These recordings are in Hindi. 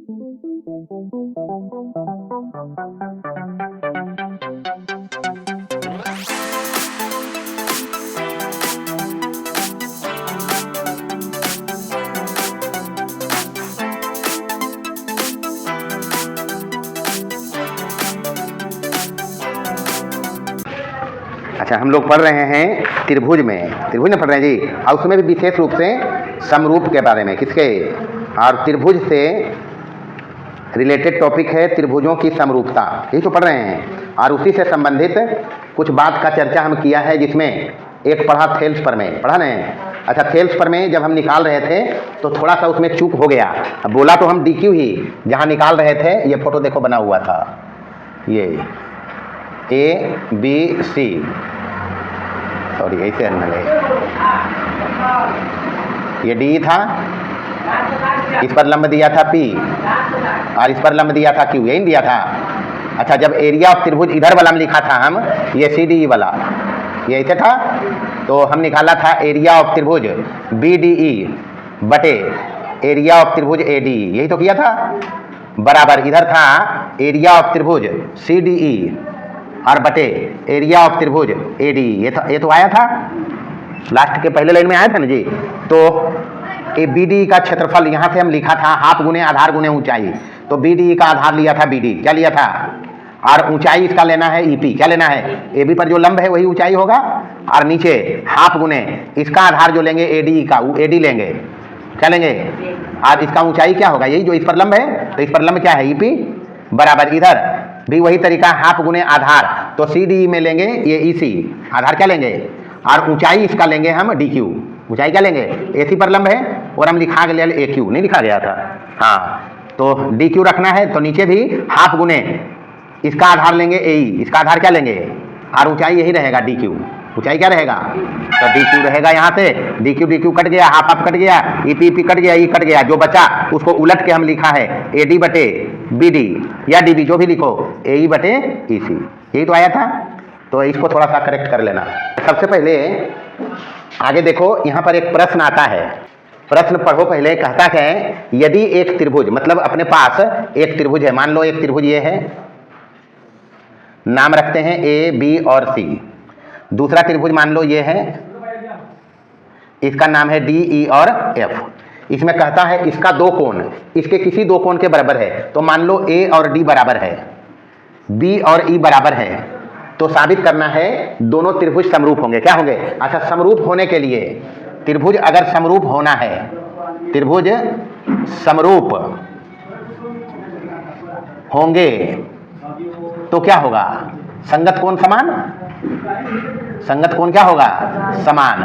अच्छा, हम लोग पढ़ रहे हैं त्रिभुज में पढ़ रहे हैं जी, और उसमें भी विशेष रूप से समरूप के बारे में, किसके, और त्रिभुज से रिलेटेड टॉपिक है त्रिभुजों की समरूपता, यही तो पढ़ रहे हैं। और उसी से संबंधित कुछ बात का चर्चा हम किया है, जिसमें एक पढ़ा थेल्स पर में, पढ़ा नहीं। अच्छा, थेल्स पर में जब हम निकाल रहे थे तो थोड़ा सा उसमें चूक हो गया। अब बोला तो हम DQ ही, जहाँ निकाल रहे थे ये फोटो देखो बना हुआ था, ये ABC, सॉरी ऐसे अन्ना गए, ये D था, इस पर लंब दिया था P और इस पर लंब दिया था Q, यही दिया था। अच्छा, जब एरिया ऑफ त्रिभुज इधर वाला में लिखा था हम, ये CDE वाला, ये ऐसे था, तो हम निकाला था एरिया ऑफ त्रिभुज BDE बटे एरिया ऑफ त्रिभुज AD, यही तो किया था। बराबर इधर था एरिया ऑफ त्रिभुज CDE और बटे एरिया ऑफ त्रिभुज AD, ये तो आया था, लास्ट के पहले लाइन में आया था ना जी। तो ये BDE का क्षेत्रफल यहाँ से हम लिखा था हाफ गुने आधार गुने ऊंचाई, तो BDE का आधार लिया था BD, क्या लिया था, और ऊंचाई इसका लेना है EP, क्या लेना है, AB पर जो लंब है वही ऊंचाई होगा, और नीचे हाफ गुने इसका आधार जो लेंगे ADE का, वो AD लेंगे, क्या लेंगे, और इसका ऊंचाई क्या होगा, यही जो इस पर लंब है, तो इस पर लंब क्या है EP, बराबर इधर भी वही तरीका हाफ गुने आधार, तो CDE में लेंगे ये EC, आधार क्या लेंगे, और ऊंचाई इसका लेंगे हम DQ, ऊंचाई क्या लेंगे, AC पर लंब है और हम लिखा गया AQ, नहीं लिखा गया था, हाँ, तो DQ रखना है, तो नीचे भी हाफ गुने इसका आधार लेंगे AE, इसका आधार क्या लेंगे, और ऊंचाई यही रहेगा DQ, ऊंचाई क्या रहेगा, तो DQ रहेगा यहाँ से, DQ कट गया, हाफ कट गया, EP कट गया, E कट गया, जो बचा उसको उलट के हम लिखा है AD बटे BD या DB, जो भी लिखो, AE बटे EC, यही तो आया था। तो इसको थोड़ा सा करेक्ट कर लेना। सबसे पहले आगे देखो, यहाँ पर एक प्रश्न आता है, प्रश्न पढ़ो पहले। कहता है यदि एक त्रिभुज, मतलब अपने पास एक त्रिभुज है, मान लो एक त्रिभुज ये है, नाम रखते हैं A B और C। दूसरा त्रिभुज मान लो ये है, इसका नाम है D E और F। इसमें कहता है इसका दो कोण इसके किसी दो कोण के बराबर है, तो मान लो A और D बराबर है, B और E बराबर है, तो साबित करना है दोनों त्रिभुज समरूप होंगे। क्या होंगे, अच्छा, समरूप होने के लिए त्रिभुज अगर समरूप होना है, त्रिभुज समरूप होंगे तो क्या होगा, संगत कोण समान, संगत कोण क्या होगा, समान।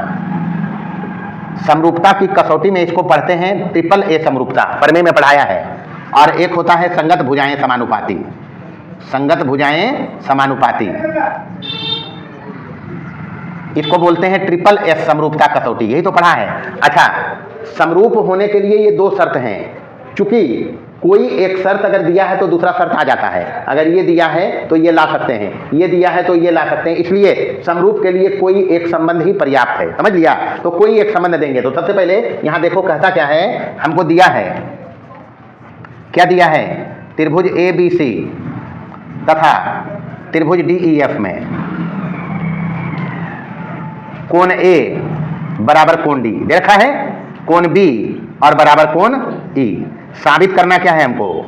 समरूपता की कसौटी में इसको पढ़ते हैं ट्रिपल A समरूपता, प्रमेय में पढ़ाया है। और एक होता है संगत भुजाएं समानुपाती, संगत भुजाएं समानुपाती, इसको बोलते हैं ट्रिपल S समरूपता कसौटी, यही तो पढ़ा है। अच्छा, समरूप होने के लिए ये दो शर्त हैं, चूंकि कोई एक शर्त अगर दिया है तो दूसरा शर्त आ जाता है, अगर ये दिया है तो ये ला सकते हैं, ये दिया है तो ये ला सकते हैं, इसलिए समरूप के लिए कोई एक संबंध ही पर्याप्त है, समझ लिया। तो कोई एक संबंध देंगे, तो सबसे पहले यहां देखो कहता क्या है, हमको दिया है, क्या दिया है, त्रिभुज ABC तथा त्रिभुज DEF में कोण A बराबर कोण D दे रखा है, कोण B और बराबर कोण E। साबित करना क्या है, हमको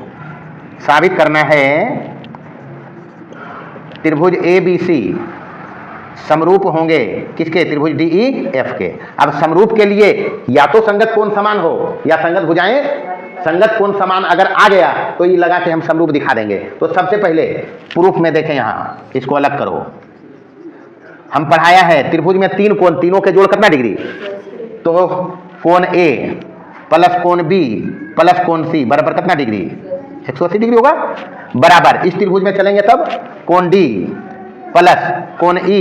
साबित करना है त्रिभुज ABC समरूप होंगे किसके, त्रिभुज DEF के। अब समरूप के लिए या तो संगत कोण समान हो या संगत भुजाएं, संगत कोण समान अगर आ गया तो ये लगा के हम समरूप दिखा देंगे। तो सबसे पहले प्रूफ में देखें, यहाँ इसको अलग करो, हम पढ़ाया है त्रिभुज में तीन कोण, तीनों के जोड़ कितना डिग्री, तो कोण A प्लस कोण B प्लस कोण C बराबर कितना डिग्री, 180 डिग्री होगा। बराबर इस त्रिभुज में चलेंगे तब कोण D प्लस कोण E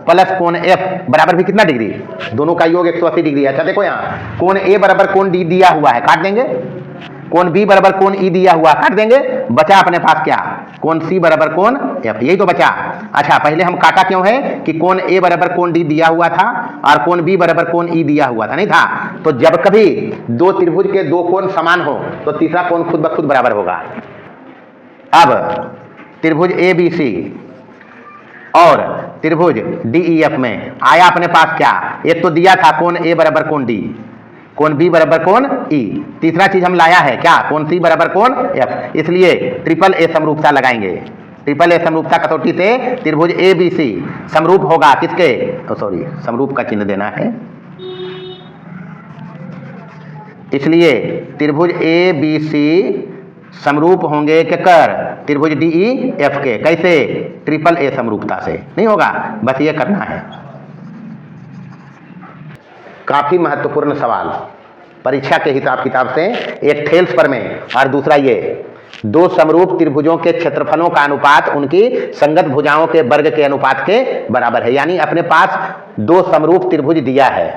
प्लस कोण F बराबर भी कितना डिग्री, दोनों का योग 180 डिग्री है। अच्छा देखो यहाँ कोण A बराबर कोण D दिया हुआ है, काट देंगे, कोण बी बराबर कोण ई दिया हुआ, काट देंगे, बचा अपने पास क्या, कोण सी बराबर कोण एफ, यही तो बचा। अच्छा पहले हम काटा क्यों है कि कोण ए बराबर कोण डी दिया हुआ था और कोण बी बराबर कोण ई दिया हुआ था, नहीं था। तो जब कभी दो त्रिभुज के दो कोण समान हो तो तीसरा कोण खुद ब खुद बराबर होगा। अब त्रिभुज ए बी सी और त्रिभुज डी ई एफ में आया अपने पास क्या, एक तो दिया था कोण ए बराबर कोण डी, कोण बी बराबर कोण ई, तीसरा चीज हम लाया है क्या, कोण सी बराबर कोण एफ, इसलिए ट्रिपल ए समरूपता लगाएंगे। ट्रिपल ए समरूपता कसौटी से त्रिभुज ए बी सी समरूप होगा किसके, सॉरी समरूप का चिन्ह देना है, इसलिए त्रिभुज ए बी सी समरूप होंगे केकर, त्रिभुज डी ई एफ के, कैसे, ट्रिपल ए समरूपता से, नहीं होगा, बस ये करना है। काफी महत्वपूर्ण सवाल परीक्षा के हिसाब किताब से, एक ठेल्स पर में और दूसरा ये, दो समरूप त्रिभुजों के क्षेत्रफलों का अनुपात उनकी संगत भुजाओं के वर्ग के अनुपात के बराबर है। यानी अपने पास दो समरूप त्रिभुज दिया है,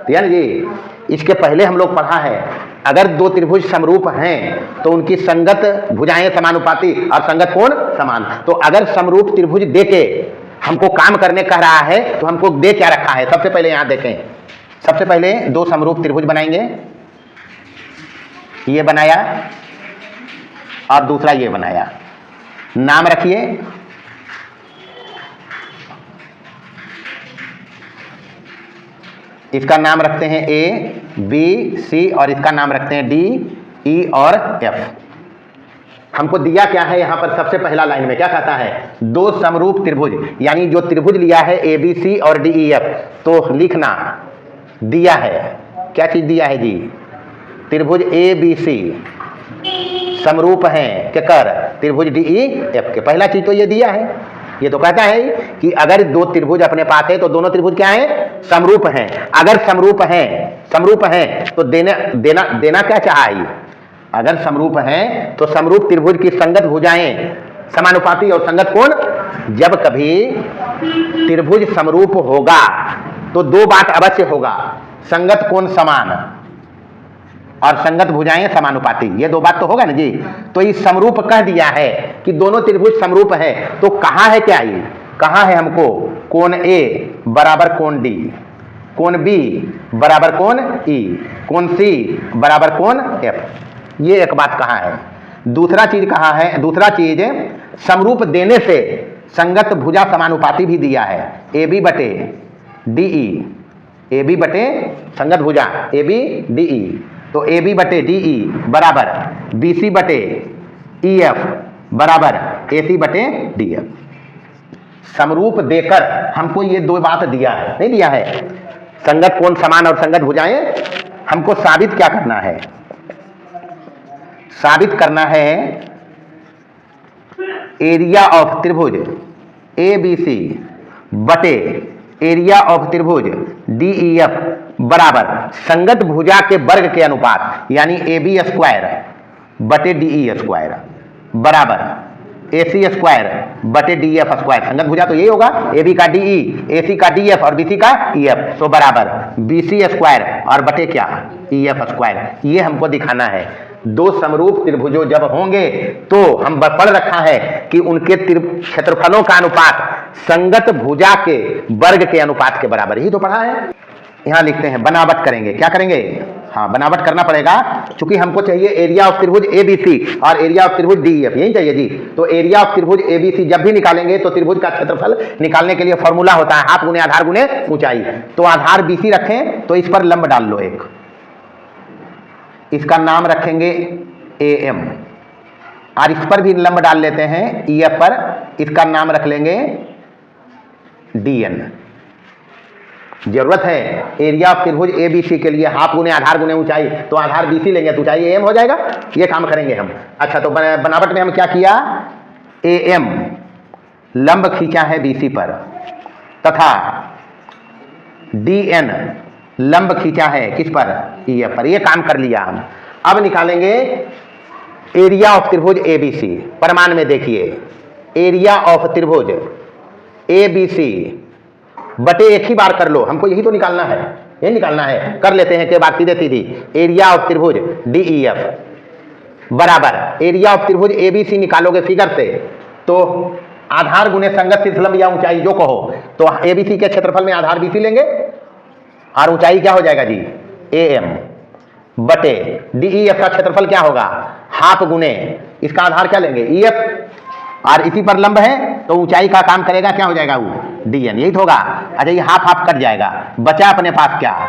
यानी जी इसके पहले हम लोग पढ़ा है, अगर दो त्रिभुज समरूप हैं तो उनकी संगत भुजाएं समानुपाती और संगत कोण समान। तो अगर समरूप त्रिभुज देके हमको काम करने कह रहा है तो हमको दे क्या रखा है, सबसे पहले यहां देखें, सबसे पहले दो समरूप त्रिभुज बनाएंगे, ये बनाया और दूसरा ये बनाया, नाम रखिए, इसका नाम रखते हैं ए बी सी और इसका नाम रखते हैं डी ई और एफ। हमको दिया क्या है यहां पर, सबसे पहला लाइन में क्या कहता है, दो समरूप त्रिभुज, यानी जो त्रिभुज लिया है ए बी सी और डी ई एफ, तो लिखना दिया है, क्या चीज दिया है जी, त्रिभुज ए बी सी समरूप हैं केकर, त्रिभुज डी ई एफ के, पहला चीज तो ये दिया है। ये तो कहता है कि अगर दो त्रिभुज अपने पास है तो दोनों त्रिभुज क्या है, समरूप हैं। अगर समरूप हैं तो देना क्या चाहिए, अगर समरूप हैं तो समरूप त्रिभुज की संगत भुजाएं समानुपाती और संगत कोण। जब कभी त्रिभुज समरूप होगा तो दो बात अवश्य होगा, संगत कोण समान और संगत भुजाएं समानुपाती, ये दो बात तो होगा ना जी। तो इस समरूप कह दिया है कि दोनों त्रिभुज समरूप है, तो कहाँ है क्या, ये कहाँ है हमको, कोण ए बराबर कोण डी, कोण बी बराबर कोण ई, कोण सी बराबर कोण एफ, ये एक बात कहाँ है। दूसरा चीज कहाँ है, दूसरा चीज समरूप देने से संगत भुजा समानुपाती भी दिया है, ए बी बटे डी ई, ए बी बटे संगत भुजा ए बी डी ई, तो ए बी बटे डी ई बराबर बी सी बटे ई एफ बराबर ए सी बटे डी एफ। समरूप देकर हमको ये दो बात दिया है, नहीं दिया है, संगत कोण समान और संगत भुजाएं। हमको साबित क्या करना है, साबित करना है एरिया ऑफ त्रिभुज ए बी सी बटे एरिया ऑफ त्रिभुज डी ई एफ बराबर संगत भुजा के वर्ग के अनुपात, यानी ए बी स्क्वायर बटे डी ई स्क्वायर बराबर ए सी स्क्वायर बटे डी एफ स्क्वायर। संगत भुजा तो यही होगा, ए बी का डी ई, ए सी का डी एफ और बी सी का ई एफ, तो बराबर बी सी स्क्वायर और बटे क्या, ई एफ स्क्वायर। ये हमको दिखाना है। दो समरूप त्रिभुजों जब होंगे तो हम पढ़ रखा है कि उनके क्षेत्रफलों का अनुपात संगत भुजा के वर्ग के अनुपात के बराबर, ही तो पढ़ा है। यहां लिखते हैं, बनावट करेंगे, क्या करेंगे, हाँ बनावट करना पड़ेगा, क्योंकि हमको चाहिए एरिया ऑफ त्रिभुज ए बी सी और एरिया ऑफ त्रिभुज डी ई एफ, यही चाहिए जी। तो एरिया ऑफ त्रिभुज ए बी सी जब भी निकालेंगे तो त्रिभुज का क्षेत्रफल निकालने के लिए फॉर्मूला होता है हाफ गुने आधार गुने ऊंचाई। तो आधार बी सी रखें तो इस पर लंब डाल लो एक, इसका नाम रखेंगे ए एम, और इस पर भी लंब डाल लेते हैं ई एफ पर, इसका नाम रख लेंगे डी एन। जरूरत है एरिया ऑफ त्रिभुज ए बी सी के लिए हाफ गुने आधार गुने ऊंचाई, तो आधार बी सी लेंगे तो ऊंचाई ए एम हो जाएगा, ये काम करेंगे हम। अच्छा तो बनावट में हम क्या किया, ए एम लंब खींचा है बी सी पर तथा डी एन लंब खींचा है किस पर, ई एफ पर, ये काम कर लिया हम। अब निकालेंगे एरिया ऑफ त्रिभुज ए बी सी। प्रमाण में देखिए, एरिया ऑफ त्रिभुज ए बी सी बटे एक ही बार कर लो, हमको यही तो निकालना है, ये निकालना है, कर लेते हैं के बाद सीधे सीधी। एरिया ऑफ त्रिभुज DEF बराबर एरिया ऑफ त्रिभुज ABC निकालोगे फिगर से तो आधार गुने संगत शीर्षलंब या ऊंचाई जो कहो, तो ABC के क्षेत्रफल में आधार BC लेंगे और ऊंचाई क्या हो जाएगा जी AM बटे DEF का क्षेत्रफल क्या होगा हाफ गुने इसका आधार क्या लेंगे EF और इसी पर लंब है तो ऊंचाई का काम करेगा क्या हो जाएगा वो DN, यही तो होगा। अच्छा ये हाफ हाफ कट जाएगा, बचा अपने पास क्या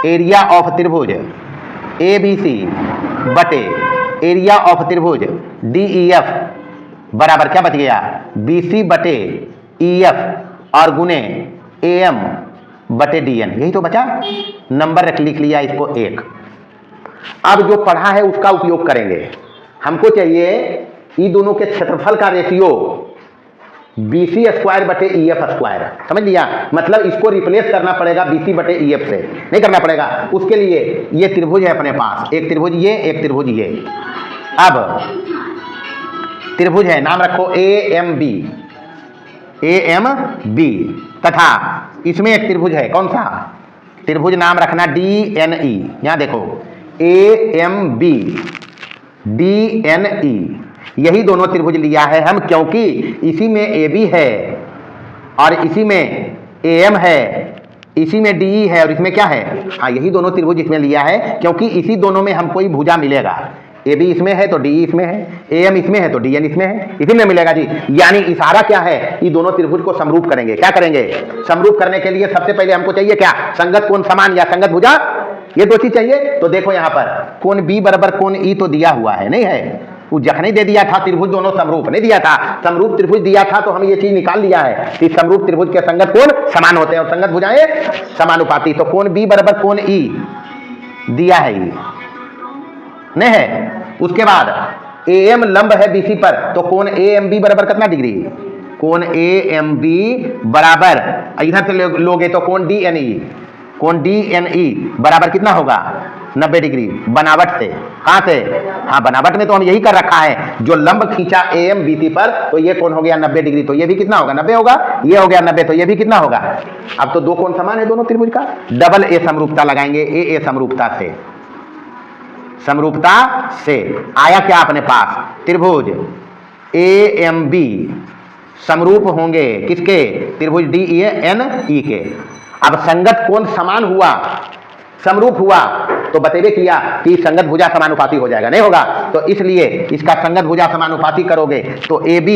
एरिया ऑफ त्रिभुज ABC बटे एरिया ऑफ त्रिभुज DEF बराबर क्या बच गया BC बटे EF और गुने AM बटे DN, यही तो बचा। नंबर लिख लिया इसको 1। अब जो पढ़ा है उसका उपयोग करेंगे। हमको चाहिए ये दोनों के क्षेत्रफल का रेशियो BC स्क्वायर बटे EF स्क्वायर, समझ लिया। मतलब इसको रिप्लेस करना पड़ेगा BC बटे EF से, नहीं करना पड़ेगा। उसके लिए ये त्रिभुज है अपने पास, एक त्रिभुज ये एक त्रिभुज ये। अब त्रिभुज है नाम रखो AMB तथा इसमें एक त्रिभुज है कौन सा त्रिभुज नाम रखना DNE। यहां देखो AMB DNE यही दोनों त्रिभुज लिया है हम, क्योंकि इसी में AB है और इसी में AM है, इसी में DE है और इसमें क्या है हाँ यही दोनों त्रिभुज इसमें लिया है, क्योंकि इसी दोनों में हमको ही भुजा मिलेगा। AB इसमें है तो DE इसमें है, AM इसमें है तो DN इसमें है, इसी में मिलेगा जी। यानी इशारा क्या है ये दोनों त्रिभुज को समरूप करेंगे। क्या करेंगे समरूप करने के लिए सबसे पहले हमको चाहिए क्या संगत कोण समान या संगत भुजा, ये दो चीज चाहिए। तो देखो यहाँ पर कोण B बराबर कोण E तो दिया हुआ है, नहीं है वो जखने दे दिया था त्रिभुज दोनों समरूप नहीं दिया था, समरूप त्रिभुज दिया था तो हम ये चीज निकाल लिया है कि समरूप त्रिभुज के संगत कोण समान होते हैं और संगत भुजाएं समानुपाती। तो कोण B बराबर कोण E दिया है ये नहीं है। उसके बाद AM लंब है BC पर तो कोण AMB बराबर कितना डिग्री, कोण AMB बराबर इधर से लोगे तो कोण DNE बराबर कितना होगा 90 डिग्री बनावट से। कहां से हाँ बनावट में तो हम यही कर रखा है, जो लंब खींचा AM BC पर तो ये कोण हो गया 90 डिग्री, तो ये भी कितना होगा 90 होगा, ये हो गया 90 तो ये भी कितना होगा। अब तो दो कोण समान है दोनों त्रिभुज का, डबल A समरूपता लगाएंगे AA समरूपता से आया क्या अपने पास त्रिभुज AMB समरूप होंगे किसके त्रिभुज DENE के। अब संगत कोण समान हुआ समरूप हुआ तो बतेबे किया कि संगत भुजा समानुपाती हो जाएगा, नहीं होगा। तो इसलिए इसका संगत भुजा समानुपाती करोगे तो AB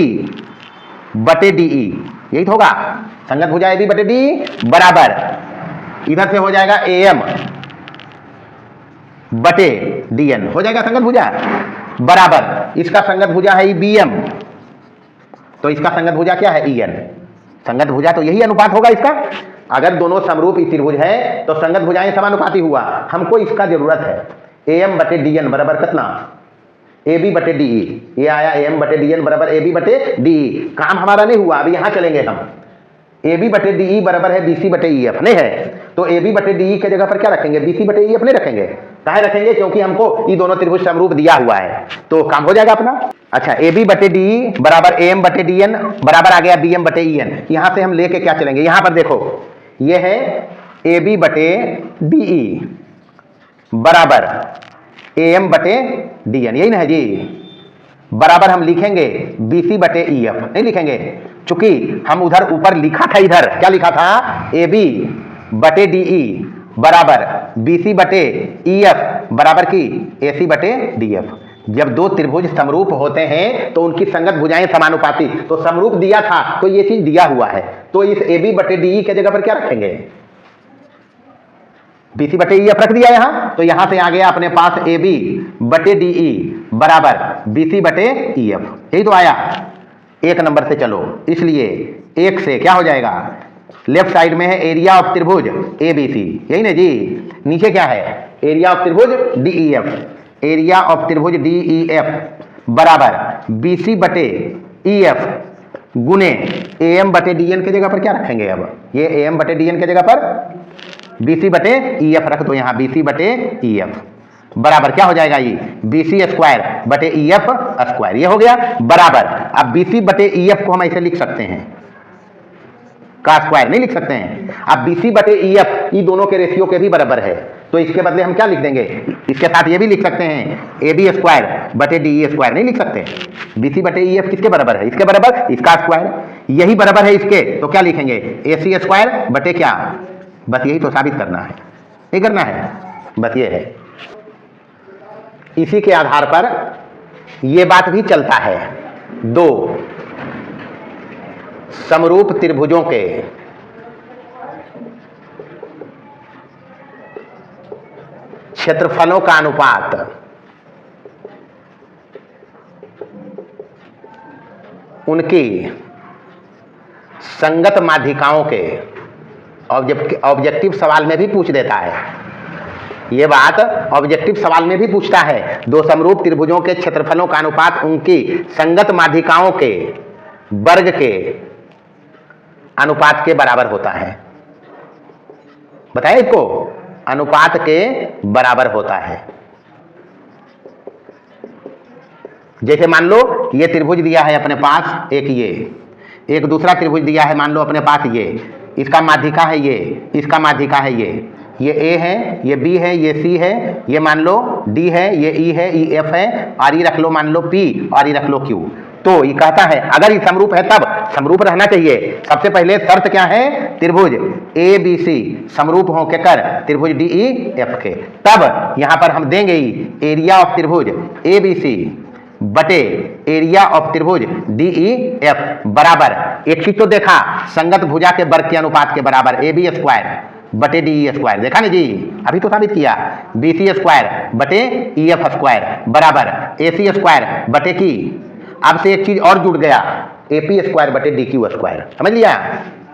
बटे DE यही तो होगा, संगत भुजा AB बटे DE बराबर इधर से हो जाएगा AM बटे DN हो जाएगा संगत भुजा बराबर इसका संगत भुजा है BM तो इसका संगत भुजा क्या है EN। संगत भुजा तो यही अनुपात होगा इसका, अगर दोनों समरूप त्रिभुज है तो संगत भुजाएं समानुपाती हुआ। हमको इसका जरूरत है AM बटे DN बराबर कितना AB बटे DE, ये आया AM बटे DN बराबर AB बटे DE। काम हमारा नहीं हुआ, अभी यहां चलेंगे हम। AB बटे DE बराबर है BC बटे EF नहीं है, तो AB बटे DE के जगह पर क्या रखेंगे BC बटे EF नहीं रखेंगे। काहे रखेंगे क्योंकि हमको ये दोनों त्रिभुज समरूप दिया हुआ है तो काम हो जाएगा अपना। अच्छा AB बटे DE बराबर AM बटे DN बराबर आ गया BM बटे EN। यहां से हम लेके क्या चलेंगे, यहां पर देखो ये है AB बटे DE बराबर AM बटे DN यही ना है जी, बराबर हम लिखेंगे BC बटे EF नहीं लिखेंगे, चूंकि हम उधर ऊपर लिखा था, इधर क्या लिखा था AB बटे DE बराबर BC बटे EF बराबर की AC बटे DF। जब दो त्रिभुज समरूप होते हैं तो उनकी संगत भुजाएं समानुपाती, तो समरूप दिया था तो ये चीज दिया हुआ है, तो इस AB बटे DE के जगह पर क्या रखेंगे BC बटे EF रख दिया यहां, तो यहां से आ गया अपने पास AB बटे DE बराबर BC बटे EF यही तो आया। एक नंबर से चलो, इसलिए एक से क्या हो जाएगा लेफ्ट साइड में है एरिया ऑफ त्रिभुज ABC यही ना जी, नीचे क्या है एरिया ऑफ त्रिभुज DEF, एरिया ऑफ त्रिभुज DEF बराबर BC बटे EF गुने AM बटे DN के जगह पर क्या रखेंगे। अब ये AM बटे DN के जगह पर BC बटे EF रख दो, यहाँ BC बटे EF बराबर क्या हो जाएगा ये BC स्क्वायर बटे EF स्क्वायर, ये हो गया बराबर। अब BC बटे EF को हम ऐसे लिख सकते हैं का स्क्वायर नहीं लिख सकते हैं। अब बीसी बटे ईएफ ई दोनों के रेशियो के भी बराबर है, तो इसके बदले हम क्या लिख देंगे, इसके साथ ये भी लिख सकते हैं ए बी स्क्वायर बटे डी ई स्क्वायर नहीं लिख सकते। बीसी बटे ईएफ किसके बराबर है, इसके बराबर, इसका स्क्वायर, यही बराबर है इसके, तो क्या लिखेंगे ए सी स्क्वायर बटे क्या, बस यही तो साबित करना है, नहीं करना है, बस ये है। इसी के आधार पर यह बात भी चलता है, दो समरूप त्रिभुजों के क्षेत्रफलों का अनुपात उनकी संगत माध्यिकाओं के ऑब्जेक्टिव सवाल में भी पूछ देता है। यह बात ऑब्जेक्टिव सवाल में भी पूछता है, दो समरूप त्रिभुजों के क्षेत्रफलों का अनुपात उनकी संगत माध्यिकाओं के वर्ग के अनुपात के बराबर होता है। बताइए इसको, अनुपात के बराबर होता है। जैसे मान लो ये त्रिभुज दिया है अपने पास, एक दूसरा त्रिभुज दिया है मान लो अपने पास, ये इसका माध्यिका है, ये इसका माध्यिका है, ये ए है, ये बी है, ये सी है, ये मान लो डी है, ये ई है, ई एफ है, और ये रख लो मान लो पी, और ये रख लो क्यू। तो ये कहता है अगर ये समरूप है तब, समरूप रहना चाहिए, सबसे पहले शर्त क्या है, त्रिभुज ए बी सी समरूप हो के कर त्रिभुज डी ई एफ के, तब यहां पर हम देंगे एरिया ऑफ त्रिभुज ए बी सी बटे एरिया ऑफ त्रिभुज डी ई एफ बराबर, एक चीज तो देखा, संगत भुजा के वर्ग के अनुपात के बराबर ए बी स्क्वायर बटे डी ई स्क्वायर, देखा ना जी, अभी तो साबित किया, बी सी स्क्वायर बटे ई एफ स्क्वायर बराबर ए सी स्क्वायर बटे की, अब से एक चीज और जुड़ गया, ए पी स्क्वायर बटे डी क्यू स्क्वायर, समझ लिया,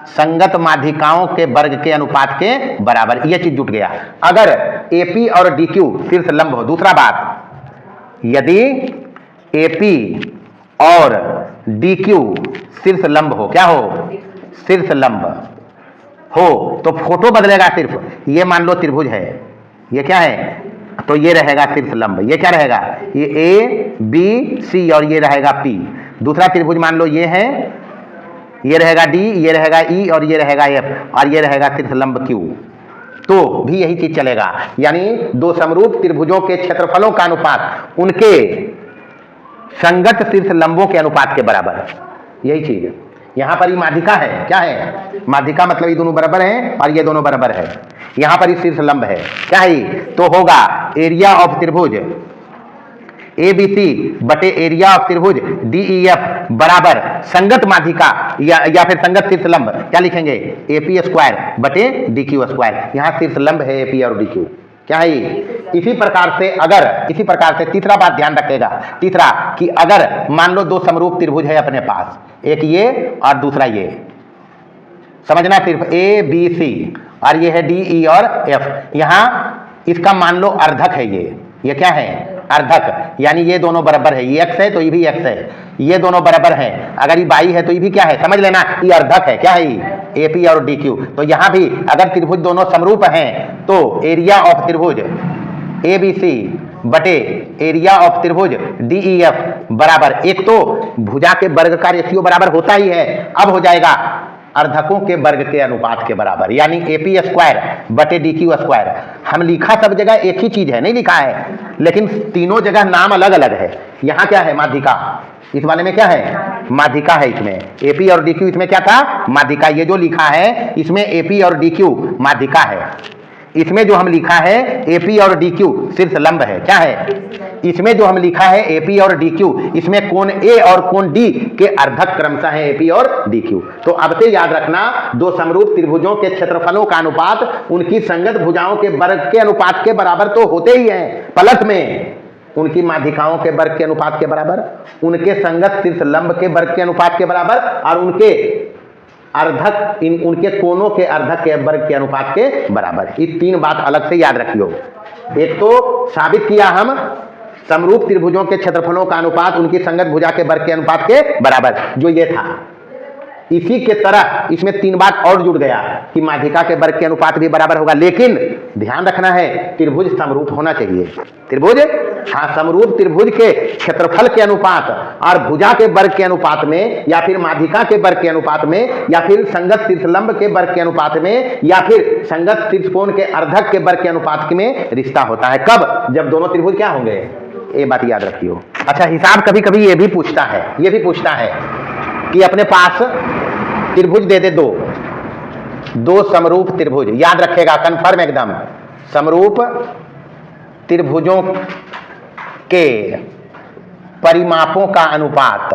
संगत माध्यिकाओं के वर्ग के अनुपात के बराबर, यह चीज जुट गया। अगर ए पी और डी क्यू शीर्ष लंब हो, दूसरा बात, यदि ए पी और डी क्यू शीर्ष लंब हो, क्या हो, शीर्ष लंब हो, तो फोटो बदलेगा सिर्फ, ये मान लो त्रिभुज है, ये क्या है, तो ये रहेगा शीर्ष लंब, ये क्या रहेगा, ये ए बी सी और ये रहेगा पी, दूसरा त्रिभुज मान लो ये है, ये रहेगा डी, ये रहेगा ई और ये रहेगा एफ, और ये रहेगा शीर्ष लंब क्यू, तो भी यही चीज चलेगा। यानी दो समरूप त्रिभुजों के क्षेत्रफलों का अनुपात उनके संगत शीर्ष लंबों के अनुपात के बराबर, यही चीज यहां पर ये माध्यिका है, क्या है, माध्यिका मतलब ये दोनों बराबर हैं और ये दोनों बराबर है, यहां पर ये शीर्ष लंब है, क्या है, तो होगा एरिया ऑफ त्रिभुज ए बी सी बटे एरिया ऑफ त्रिभुज डी ई एफ बराबर संगत माध्यिका या फिर संगत शीर्ष लंब, क्या लिखेंगे, ए पी स्क्वायर बटे डी क्यू स्क्वायर, यहां शीर्ष लंब है ए पी और डी क्यू, क्या है। इसी प्रकार से तीसरा बात ध्यान रखेगा, तीसरा कि अगर मान लो दो समरूप त्रिभुज है अपने पास, एक ये और दूसरा ये, समझना सिर्फ ए बी सी, और ये है डी ई और एफ, यहां इसका मान लो अर्धक है, ये क्या है, अर्धक, यानी ये दोनों बराबर है, ये एक्स है तो ये भी एक्स है, ये दोनों बराबर है, अगर ये बाई है तो ये भी क्या है, समझ लेना, ये अर्धक है, क्या है, ए पी और डी क्यू। तो यहां भी अगर त्रिभुज दोनों समरूप हैं तो एरिया ऑफ त्रिभुज ए बी सी बटे एरिया ऑफ त्रिभुज डी ई एफ बराबर, एक तो भुजा के वर्ग का रेशियो बराबर होता ही है, अब हो जाएगा अर्धकों के वर्ग के अनुपात के बराबर, यानी ए पी स्क्वायर बटे डी क्यू स्क्वायर। हम लिखा सब जगह एक ही चीज है, नहीं लिखा है, लेकिन तीनों जगह नाम अलग अलग है। यहाँ क्या है, माध्यिका, इस वाले में क्या है, माध्यिका है, इसमें ए पी और डी क्यू, इसमें क्या था, माध्यिका, ये जो लिखा है इसमें ए पी और डी क्यू माध्यिका है, इसमें जो हम लिखा है ए पी और डी क्यू शीर्ष लंब है, क्या है, इसमें जो हम लिखा है ए पी और डी क्यू, इसमें कोण ए और कोण डी के अर्धक क्रमशः है ए पी और डी क्यू। तो अब से याद रखना, दो समरूप त्रिभुजों के क्षेत्रफलों का अनुपात उनकी संगत भुजाओं के वर्ग के अनुपात के बराबर तो होते ही है, प्लस में उनकी माध्यिकाओं के वर्ग के अनुपात के बराबर, उनके संगत शीर्ष लंब के वर्ग के अनुपात के बराबर, और उनके अर्धक, उनके कोणों के अर्धक के वर्ग के अनुपात के बराबर। ये तीन बात अलग से याद रखियो। एक तो साबित किया हम समरूप त्रिभुजों के क्षेत्रफलों का अनुपात उनकी संगत भुजा के वर्ग के अनुपात के बराबर, जो ये था। इसी के तरह इसमें तीन बात और जुड़ गया कि माध्यिका के वर्ग के अनुपात भी बराबर होगा, लेकिन ध्यान रखना है त्रिभुज समरूप होना चाहिए, त्रिभुज हाँ, समरूप त्रिभुज के क्षेत्रफल के अनुपात और भुजा के वर्ग के अनुपात में, या फिर माध्यिका के वर्ग के अनुपात में, या फिर संगत शीर्षलंब के वर्ग के अनुपात में, या फिर संगत शीर्षकोण के अर्धक के वर्ग के अनुपात में रिश्ता होता है। कब? जब दोनों त्रिभुज क्या होंगे, ये बात याद रखियो। अच्छा, हिसाब कभी कभी ये भी पूछता है कि अपने पास त्रिभुज दे दे दो समरूप त्रिभुज, याद रखेगा, कन्फर्म एकदम, समरूप त्रिभुजों के परिमापों का अनुपात,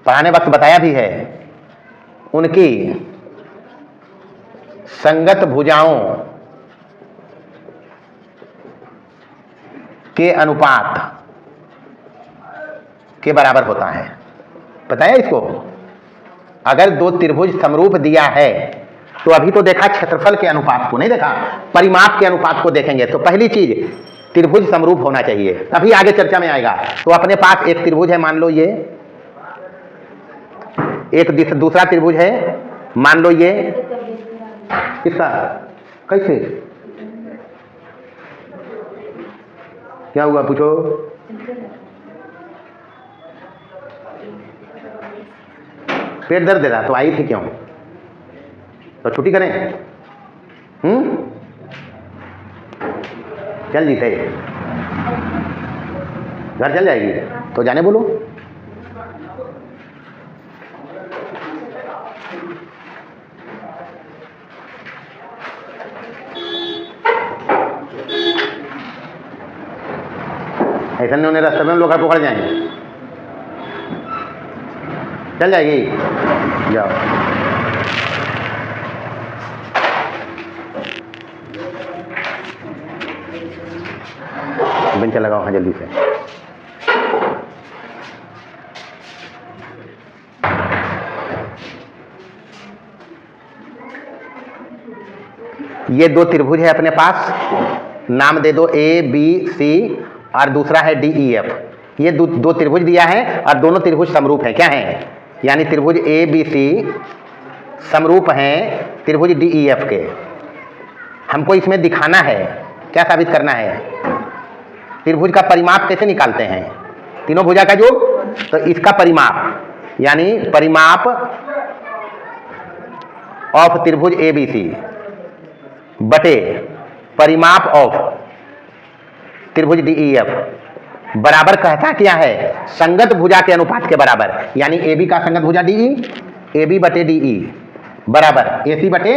पढ़ाने वक्त बताया भी है, उनकी संगत भुजाओं के अनुपात के बराबर होता है। पता है इसको? अगर दो त्रिभुज समरूप दिया है तो अभी तो देखा क्षेत्रफल के अनुपात को, नहीं देखा, परिमाप के अनुपात को देखेंगे। तो पहली चीज त्रिभुज समरूप होना चाहिए, तभी आगे चर्चा में आएगा। तो अपने पास एक त्रिभुज है, मान लो ये, एक दूसरा त्रिभुज है, मान लो ये, किसका, कैसे, क्या हुआ पूछो? पेट दर्द दे रहा तो आई थी क्यों? तो छुट्टी करें? चल जीते, घर चल जाएगी तो जाने बोलो। ऐसा नहीं होने रास्ते में लोग पकड़ जाएंगे। चल जाएगी, जाओ। बेंच लगाओ, हाँ जल्दी से। ये दो त्रिभुज है अपने पास, नाम दे दो ए बी सी और दूसरा है डी ई एफ। ये दो त्रिभुज दिया है और दोनों त्रिभुज समरूप हैं। क्या हैं? यानी त्रिभुज ए बी सी समरूप हैं त्रिभुज डी ई एफ के। हमको इसमें दिखाना है, क्या साबित करना है? त्रिभुज का परिमाप कैसे निकालते हैं? तीनों भुजा का योग, तो इसका परिमाप, यानी परिमाप ऑफ त्रिभुज ए बी सी बटे परिमाप ऑफ त्रिभुज डी ई एफ बराबर कहता क्या है? संगत भुजा के अनुपात के बराबर। यानी ए बी का संगत भुजा डी ई, ए बी बटे डी ई बराबर ए सी बटे,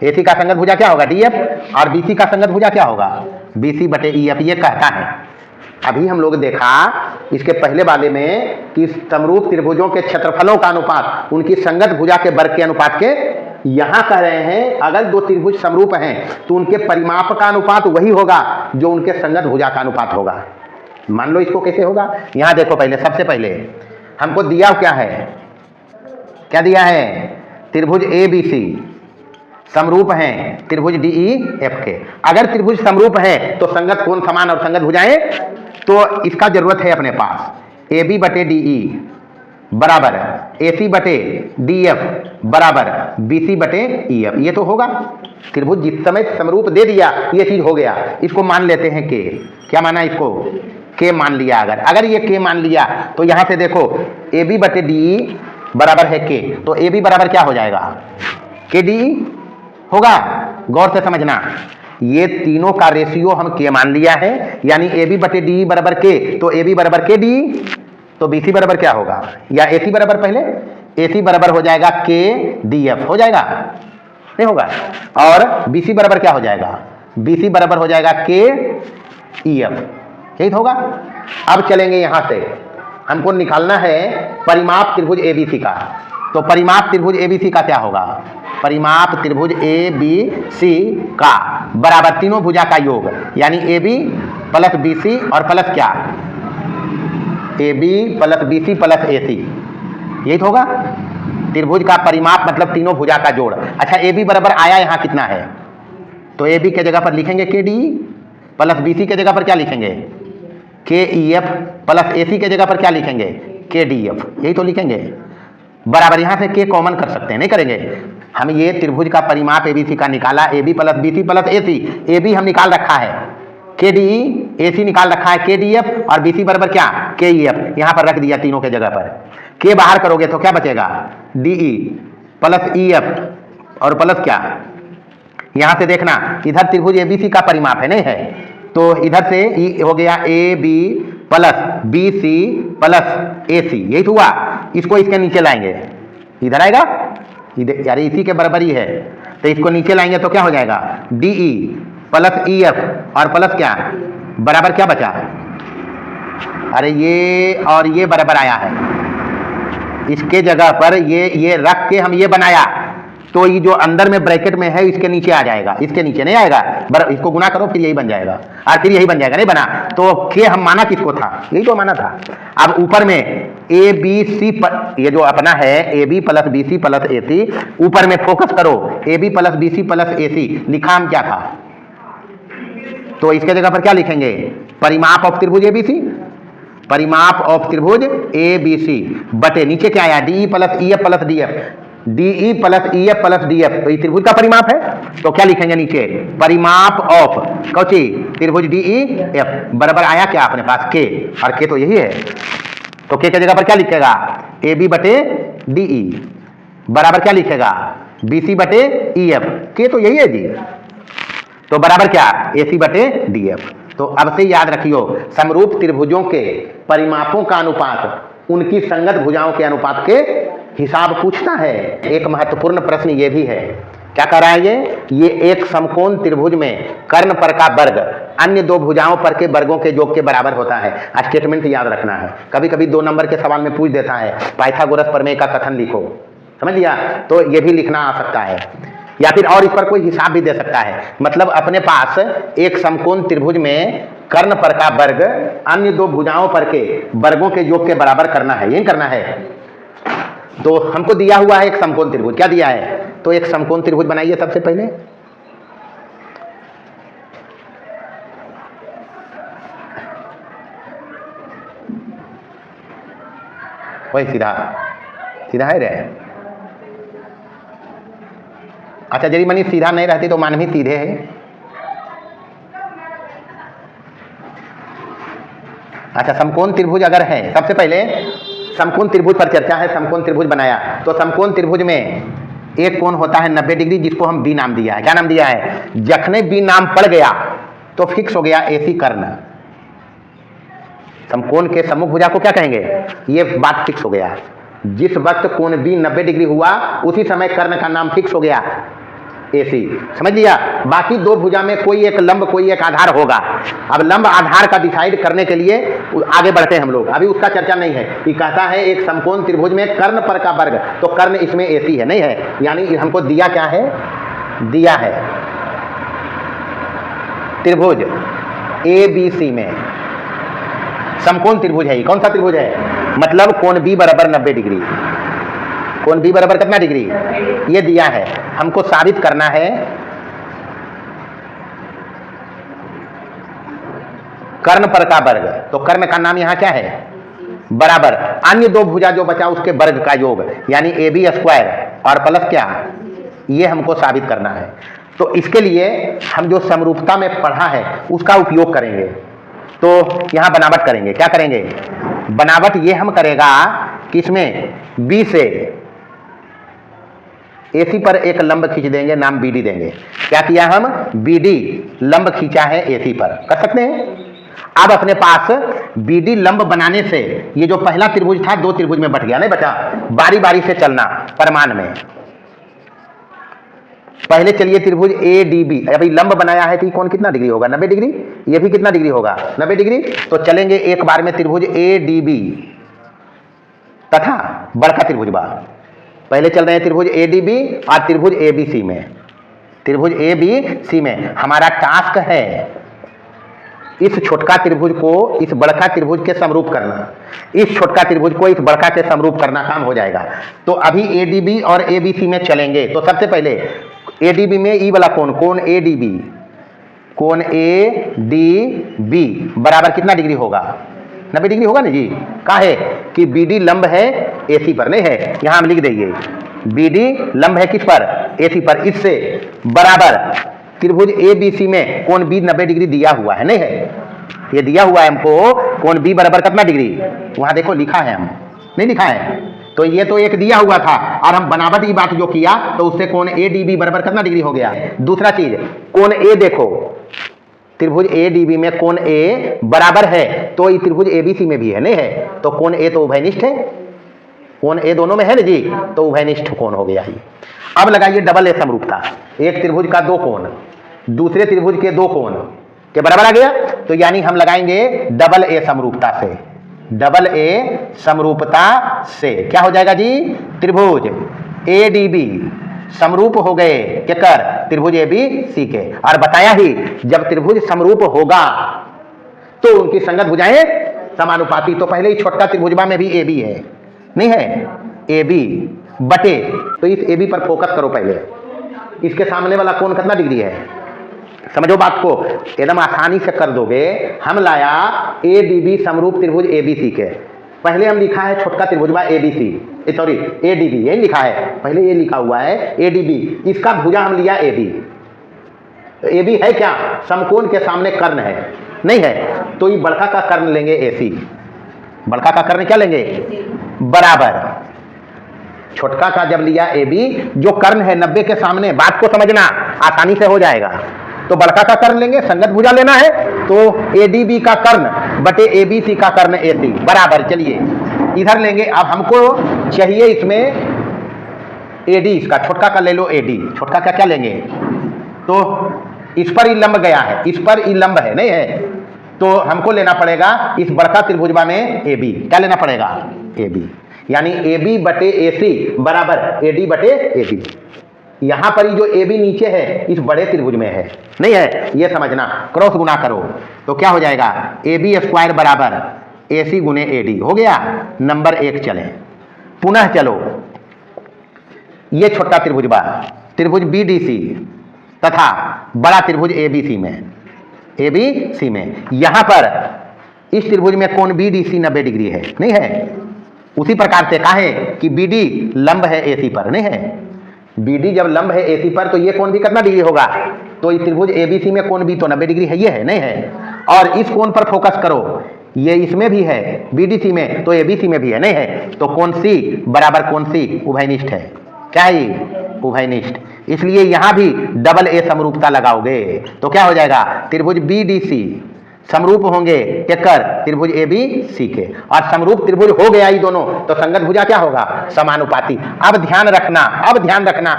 ए सी का संगत भुजा क्या होगा? डी एफ, और बी सी का संगत भुजा क्या होगा? बी सी बटे ई एफ। ये कहता है। अभी हम लोग देखा इसके पहले वाले में कि समरूप त्रिभुजों के क्षेत्रफलों का अनुपात उनकी संगत भुजा के वर्ग के अनुपात के, यहां कह रहे हैं अगर दो त्रिभुज समरूप हैं तो उनके परिमाप का अनुपात वही होगा जो उनके संगत भुजा का अनुपात होगा। मान लो इसको कैसे होगा? यहां देखो, पहले सबसे पहले हमको दिया क्या है? क्या दिया है? त्रिभुज ए बी सी समरूप हैं त्रिभुज डी ई एफ के। अगर त्रिभुज समरूप हैं तो संगत कोण समान और संगत भुजाएं, तो इसका जरूरत है अपने पास ए बी बटे डी ई बराबर ए सी बटे डी एफ बराबर बी सी बटे ई एफ। ये तो होगा। त्रिभुज जिस समय समरूप दे दिया ये चीज हो गया। इसको मान लेते हैं के। क्या माना इसको? के मान लिया। अगर ये के मान लिया तो यहां से देखो ए बी बटे डी ई बराबर है के, तो ए बी बराबर क्या हो जाएगा? के डी ई होगा। गौर से समझना, ये तीनों का रेशियो हम के मान लिया है, यानी ए बी बटे डी बराबर के, तो ए बी बराबर के डी, तो बी सी बराबर क्या होगा? या ए सी बराबर, पहले ए सी बराबर हो जाएगा के डी एफ, हो जाएगा? नहीं होगा। और बी सी बराबर क्या हो जाएगा? बी सी बराबर हो जाएगा के ई एफ, यही होगा। अब चलेंगे यहां से, हमको निकालना है परिमाप त्रिभुज ए बी सी का। तो परिमाप त्रिभुज ए बी सी का क्या होगा? परिमाप त्रिभुज ए बी सी का बराबर तीनों भुजा का योग, यानी A B plus B C और प्लस क्या? A B plus B C plus A C, यही होगा। त्रिभुज का परिमाप मतलब तीनों भुजा का जोड़। अच्छा, ए बी बराबर आया यहाँ कितना है? तो ए बी के जगह पर लिखेंगे के डी प्लस बी सी के जगह पर क्या लिखेंगे? के ई एफ प्लस ए सी के जगह पर क्या लिखेंगे? के डी एफ, यही तो लिखेंगे। बराबर यहाँ से के कॉमन कर सकते हैं, नहीं करेंगे? हम ये त्रिभुज का परिमाप एबीसी का निकाला, AB plus BC plus AC, AB हम निकाल रखा है KDE, AC निकाल रखा है KDF और BC बराबर क्या KEF, यहां पर रख दिया तीनों के जगह पर। K बाहर करोगे तो क्या बचेगा DE प्लस EF और प्लस क्या, यहां से देखना इधर त्रिभुज ABC का परिमाप है नहीं है, तो इधर से E हो गया AB plus BC plus AC, यही तो हुआ। इसको इसके नीचे लाएंगे, इधर आएगा, यार इसी के बराबर ही है, तो इसको नीचे लाएंगे तो क्या हो जाएगा DE प्लस EF और प्लस क्या बराबर क्या बचा, अरे ये और ये बराबर आया है, इसके जगह पर ये रख के हम ये बनाया, तो ये जो अंदर में ब्रैकेट में है इसके नीचे आ जाएगा, इसके नीचे नहीं आएगा, इसको गुना करो फिर यही बन जाएगा, और फिर यही बन जाएगा, नहीं बना तो के हम माना किसको था, यही तो माना था। अब ऊपर में ABC ये जो अपना है AB plus BC plus AC, ऊपर में फोकस करो AB plus BC plus AC, लिखा हम क्या था, तो इसके जगह पर क्या लिखेंगे परिमाप ऑफ त्रिभुज ABC, परिमाप ऑफ त्रिभुज ABC बटे नीचे क्या आया DE plus EF plus DF, DE plus EF plus DF, तो ये त्रिभुज का परिमाप है, तो क्या लिखेंगे नीचे परिमाप ऑफ कौची त्रिभुज DEF बराबर आया क्या अपने पास K, और K तो यही है, तो K के जगह पर क्या लिखेगा AB बटे DE बराबर क्या लिखेगा BC बटे EF, K तो यही है जी, तो बराबर क्या AC बटे DF। तो अब से याद रखियो समरूप त्रिभुजों के परिमापों का अनुपात उनकी संगत भुजाओं के अनुपात के हिसाब पूछता है। एक महत्वपूर्ण प्रश्न ये भी है, क्या कर रहा है ये एक समकोण त्रिभुज में कर्ण पर का वर्ग अन्य दो भुजाओं पर के वर्गों के योग के बराबर होता है। स्टेटमेंट याद रखना है, कभी कभी 2 नंबर के सवाल में पूछ देता है पाइथागोरस प्रमेय का कथन लिखो, समझ लिया, तो ये भी लिखना आ सकता है, या फिर और इस पर कोई हिसाब भी दे सकता है। मतलब अपने पास एक समकोण त्रिभुज में कर्ण पर का वर्ग अन्य दो भुजाओं पर के वर्गों के योग के बराबर करना है, यही करना है। तो हमको दिया हुआ है एक समकोण त्रिभुज, क्या दिया है, तो एक समकोण त्रिभुज बनाइए सबसे पहले। वही सीधा सीधा है रे, अच्छा जरी मनी सीधा नहीं रहती तो मान भी सीधे है। अच्छा समकोण त्रिभुज अगर है, सबसे पहले समकोण त्रिभुज पर चर्चा है। समकोण त्रिभुज बनाया तो समकोण त्रिभुज में एक कोण होता है 90 डिग्री, जिसको हम बी नाम दिया है। क्या नाम दिया है, जखने बी नाम पड़ गया तो फिक्स हो गया AC कर्ण। समकोण के सम्मुख भुजा को क्या कहेंगे, ये बात फिक्स हो गया। जिस वक्त कोण बी 90 डिग्री हुआ उसी समय कर्ण का नाम फिक्स हो गया AC, समझ लिया। बाकी दो भुजा में कोई एक लंब कोई एक आधार होगा। अब लंब आधार का डिसाइड करने के लिए आगे बढ़ते हैं हम लोग, अभी उसका चर्चा नहीं है। ये कहता है एक समकोण त्रिभुज में कर्ण पर का वर्ग, तो कर्ण इसमें AC है, नहीं है, यानी हमको दिया क्या है, दिया है त्रिभुज ABC में समकोण त्रिभुज है। कौन सा त्रिभुज है, मतलब कोण B बराबर 90 डिग्री, कोण B बराबर कितना डिग्री, ये दिया है। हमको साबित करना है कर्ण पर का वर्ग, तो कर्ण का नाम यहां क्या है, बराबर अन्य दो भुजा जो बचा उसके वर्ग का योग, यानी AB स्क्वायर और प्लस क्या, ये हमको साबित करना है। तो इसके लिए हम जो समरूपता में पढ़ा है उसका उपयोग करेंगे। तो यहां बनावट करेंगे, क्या करेंगे, बनावट ये हम करेगा कि इसमें B से AC पर एक लंब खींच देंगे, नाम BD देंगे। क्या किया हम, BD लंब खींचा है AC पर, कर सकते हैं। अब अपने पास BD लंब बनाने से ये जो पहला त्रिभुज था 2 त्रिभुज में बट गया, नहीं बचा, बारी बारी से चलना परमान में। पहले चलिए त्रिभुज ADB, अभी लंब बनाया है तो कौन कितना डिग्री होगा, 90 डिग्री, ये भी कितना डिग्री होगा, 90 डिग्री। तो चलेंगे एक बार में त्रिभुज ADB तथा बड़का त्रिभुज बा, पहले चल रहे हैं त्रिभुज ADB और त्रिभुज ABC में। त्रिभुज ABC में हमारा टास्क है इस छोटका त्रिभुज को इस बड़का त्रिभुज के समरूप करना, इस छोटका त्रिभुज को इस बड़का के समरूप करना, काम हो जाएगा। तो अभी ADB और ABC में चलेंगे। तो सबसे पहले ADB में ई वाला कोण ADB, कोण ADB बराबर कितना डिग्री होगा, 90 डिग्री होगा ना जी। कहा है कि BD लंब है AC पर, नहीं है, यहां हम लिख देंगे BD लंब है किस पर, AC पर, इससे बराबर त्रिभुज ABC में कोण B 90 डिग्री दिया हुआ है, नहीं है, ये दिया हुआ है हमको कोण B बराबर कितना डिग्री, वहां देखो लिखा है, हम नहीं लिखा है, तो ये तो एक दिया हुआ था और हम बनावट की बात जो किया तो उससे कोण ADB बराबर कितना डिग्री हो गया। दूसरा चीज कोण A देखो, त्रिभुज ADB में कोण A बराबर है तो ये त्रिभुज ABC में भी है, नहीं है, तो कोण A तो उभयनिष्ठ है, कोण A दोनों में है ना जी, तो उभयनिष्ठ कोण हो गया ये। अब लगाइए डबल ए समरूपता, एक त्रिभुज का दो कोण दूसरे त्रिभुज के दो कोण के बराबर आ गया, तो यानी हम लगाएंगे डबल ए समरूपता से, डबल ए समरूपता से क्या हो जाएगा जी, त्रिभुज ADB समरूप हो गए केकर, त्रिभुज ABC के, और बताया ही जब त्रिभुज समरूप होगा तो उनकी संगत भुजाएं समानुपाती, तो पहले ही छोटका त्रिभुजवा में भी AB है, नहीं है, AB बटे, तो इस AB पर फोकस करो पहले, इसके सामने वाला कोण कितना डिग्री है, समझो बात को, एकदम आसानी से कर दोगे। हम लाया ADB समरूप त्रिभुज ABC के, पहले हम लिखा है छोटका त्रिभुजवा ABC, सॉरी ADB, यही लिखा है, पहले ये लिखा हुआ है ADB, इसका भुजा हम लिया AB, AB है क्या, समकोण के सामने कर्ण है, नहीं है, तो ये बड़का का कर्ण लेंगे AC, बड़का का कर्ण क्या लेंगे बराबर, छोटका का जब लिया AB, जो कर्ण है 90 के सामने, बात को समझना आसानी से हो जाएगा, तो बड़का का कर्ण लेंगे, संगत भुजा लेना है, तो ADB का कर्ण बटे ABC का कर्ण AC बराबर, चलिए इधर लेंगे, अब हमको चाहिए इसमें AD, इसका छोटका का ले लो AD, छोटका का क्या लेंगे, तो इस पर ही लंब गया है, इस पर ही लंब है, नहीं है, तो हमको लेना पड़ेगा इस बड़का त्रिभुजवा में AB, क्या लेना पड़ेगा AB, यानी AB बटे AC बराबर AD बटे AB, यहां पर ही जो AB नीचे है इस बड़े त्रिभुज में है, नहीं है, ये समझना, क्रॉस गुना करो तो क्या हो जाएगा AB स्क्वायर बराबर AC गुने AD हो गया, नंबर 1 चले, पुनः चलो ये छोटा त्रिभुजवा त्रिभुज BDC तथा बड़ा त्रिभुज ABC में यहां पर इस त्रिभुज में कोण BDC 90 डिग्री है, नहीं है, उसी प्रकार से कहा है कि BD लंब है AC पर, नहीं है, BD जब लंब है AC पर तो ये कोण भी कितना डिग्री होगा, तो इस त्रिभुज ABC में कोण भी तो 90 डिग्री है, ये है, नहीं है, और इस कोण पर फोकस करो, ये इसमें भी है BDC में तो ABC में भी है, नहीं है, तो कोण C बराबर कोण C उभयनिष्ठ है, क्या है उभयनिष्ठ, इसलिए यहां भी डबल ए समरूपता लगाओगे तो क्या हो जाएगा, त्रिभुज BDC समरूप होंगे केकर, त्रिभुज ABC के, और समरूप त्रिभुज हो गया ये दोनों, तो संगत भुजा क्या होगा समानुपाती। अब ध्यान रखना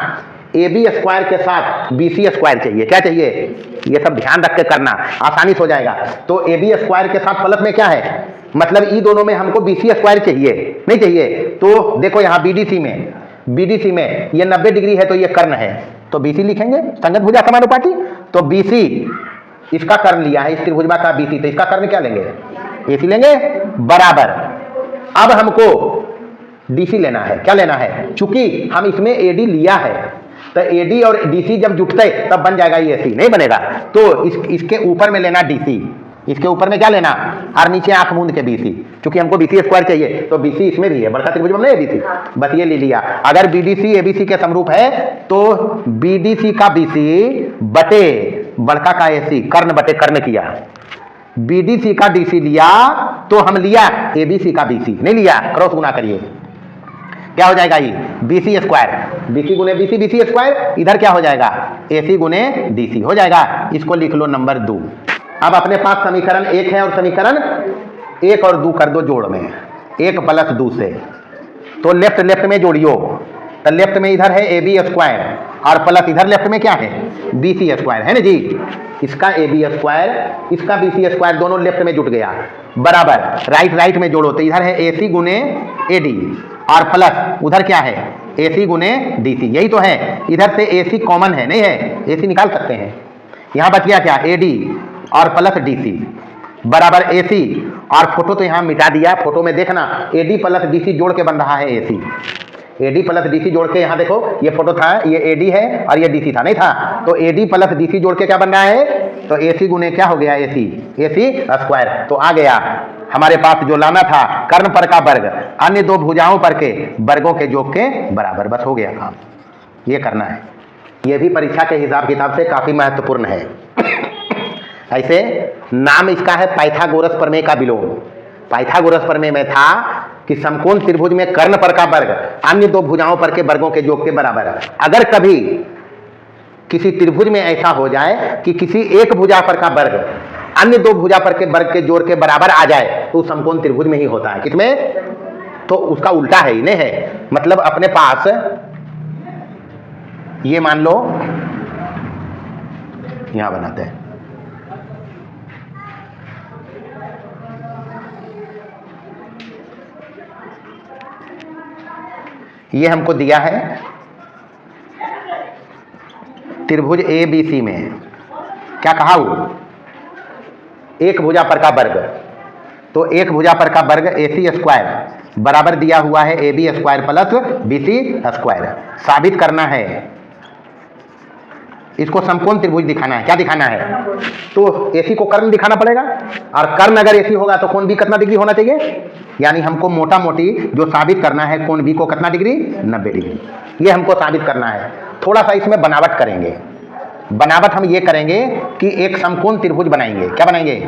AB स्क्वायर के साथ BC स्क्वायर चाहिए, क्या चाहिए, ये सब ध्यान रख के करना, आसानी से हो जाएगा, तो AB स्क्वायर के साथ प्लस में क्या है, मतलब ई दोनों में हमको BC स्क्वायर चाहिए, नहीं चाहिए, तो देखो यहाँ BDC में ये 90 डिग्री है तो ये कर्ण है, तो BC लिखेंगे, संगत भुजा समानुपाती, तो BC इसका कर्ण लिया है इस त्रिभुजवा का BC, तो इसका कर्ण क्या लेंगे AC लेंगे बराबर, अब हमको DC लेना है, क्या लेना है, चूंकि हम इसमें AD लिया है तो AD और DC जब जुटते तब बन जाएगा ये AC, नहीं बनेगा, तो इसके ऊपर में लेना DC, इसके ऊपर में क्या लेना, और नीचे आंख मूंद के BC, क्योंकि हमको BC स्क्वायर चाहिए तो BC इसमें भी है, बड़का त्रिभुज में ABC, बस ये ले लिया। अगर BDC ABC के समरूप है तो BDC का BC बटे बड़का का AC, कर्ण बटे कर्ण किया, BDC का DC लिया तो हम लिया ABC का BC, नहीं लिया, क्रॉस गुना करिए, क्या हो जाएगा ये BC स्क्वायर, BC गुने BC स्क्वायर, इधर क्या हो जाएगा AC गुने DC हो जाएगा, इसको लिख लो नंबर 2। अब अपने पास समीकरण 1 है और समीकरण 1 और 2 कर दो जोड़ में, 1 प्लस 2 से, तो लेफ्ट में जोड़ियो, तो लेफ्ट में इधर है AB स्क्वायर और प्लस इधर लेफ्ट में क्या है BC स्क्वायर, है ना जी, इसका AB स्क्वायर इसका BC स्क्वायर दोनों लेफ्ट में जुट गया बराबर, राइट में जोड़ो, तो इधर है AC गुने AD और प्लस उधर क्या है AC गुने DC, यही तो है, इधर से AC कॉमन है, नहीं है, AC निकाल सकते हैं, यहाँ बच गया क्या AD और प्लस DC बराबर AC, और फोटो तो यहाँ मिटा दिया, फोटो में देखना AD प्लस DC जोड़ के बन रहा है AC, AD प्लस DC जोड़ के, यहाँ देखो ये फोटो था, ये AD है और ये DC था, नहीं था, तो AD प्लस DC जोड़ के क्या बन रहा है, तो AC गुने क्या हो गया AC स्क्वायर, तो आ गया हमारे पास जो लाना था कर्ण पर का वर्ग अन्य दो भुजाओं पर के वर्गों के योग के बराबर, बस हो गया काम। ये करना है, ये भी परीक्षा के हिसाब किताब से काफी महत्वपूर्ण है। ऐसे नाम इसका है पाइथागोरस प्रमेय का विलोम। पाइथागोरस प्रमेय में था कि समकोण त्रिभुज में कर्ण पर का वर्ग अन्य दो भुजाओं पर के वर्गों के योग के बराबर है। अगर कभी किसी त्रिभुज में ऐसा हो जाए कि किसी एक भुजा पर का वर्ग अन्य दो भुजा पर के वर्ग के जोड़ के बराबर आ जाए तो समकोण त्रिभुज में ही होता है। किसमें? तो उसका उल्टा है, इन्हें है। मतलब अपने पास ये मान लो, यहां बनाते हैं, ये हमको दिया है त्रिभुज ए बी सी में क्या कहा वो, एक भुजा पर का वर्ग। तो एक भुजा पर का वर्ग AC स्क्वायर बराबर दिया हुआ है AB square plus BC square. साबित करना है, इसको समकोण त्रिभुज दिखाना है। क्या दिखाना है? तो AC को कर्ण दिखाना पड़ेगा, और कर्ण अगर AC होगा तो कोण B कितना डिग्री होना चाहिए? यानी हमको मोटा मोटी जो साबित करना है कोण B को कितना डिग्री? 90 डिग्री। ये हमको साबित करना है। थोड़ा सा इसमें बनावट करेंगे। बनावट हम ये करेंगे कि एक समकोण त्रिभुज बनाएंगे। क्या बनाएंगे?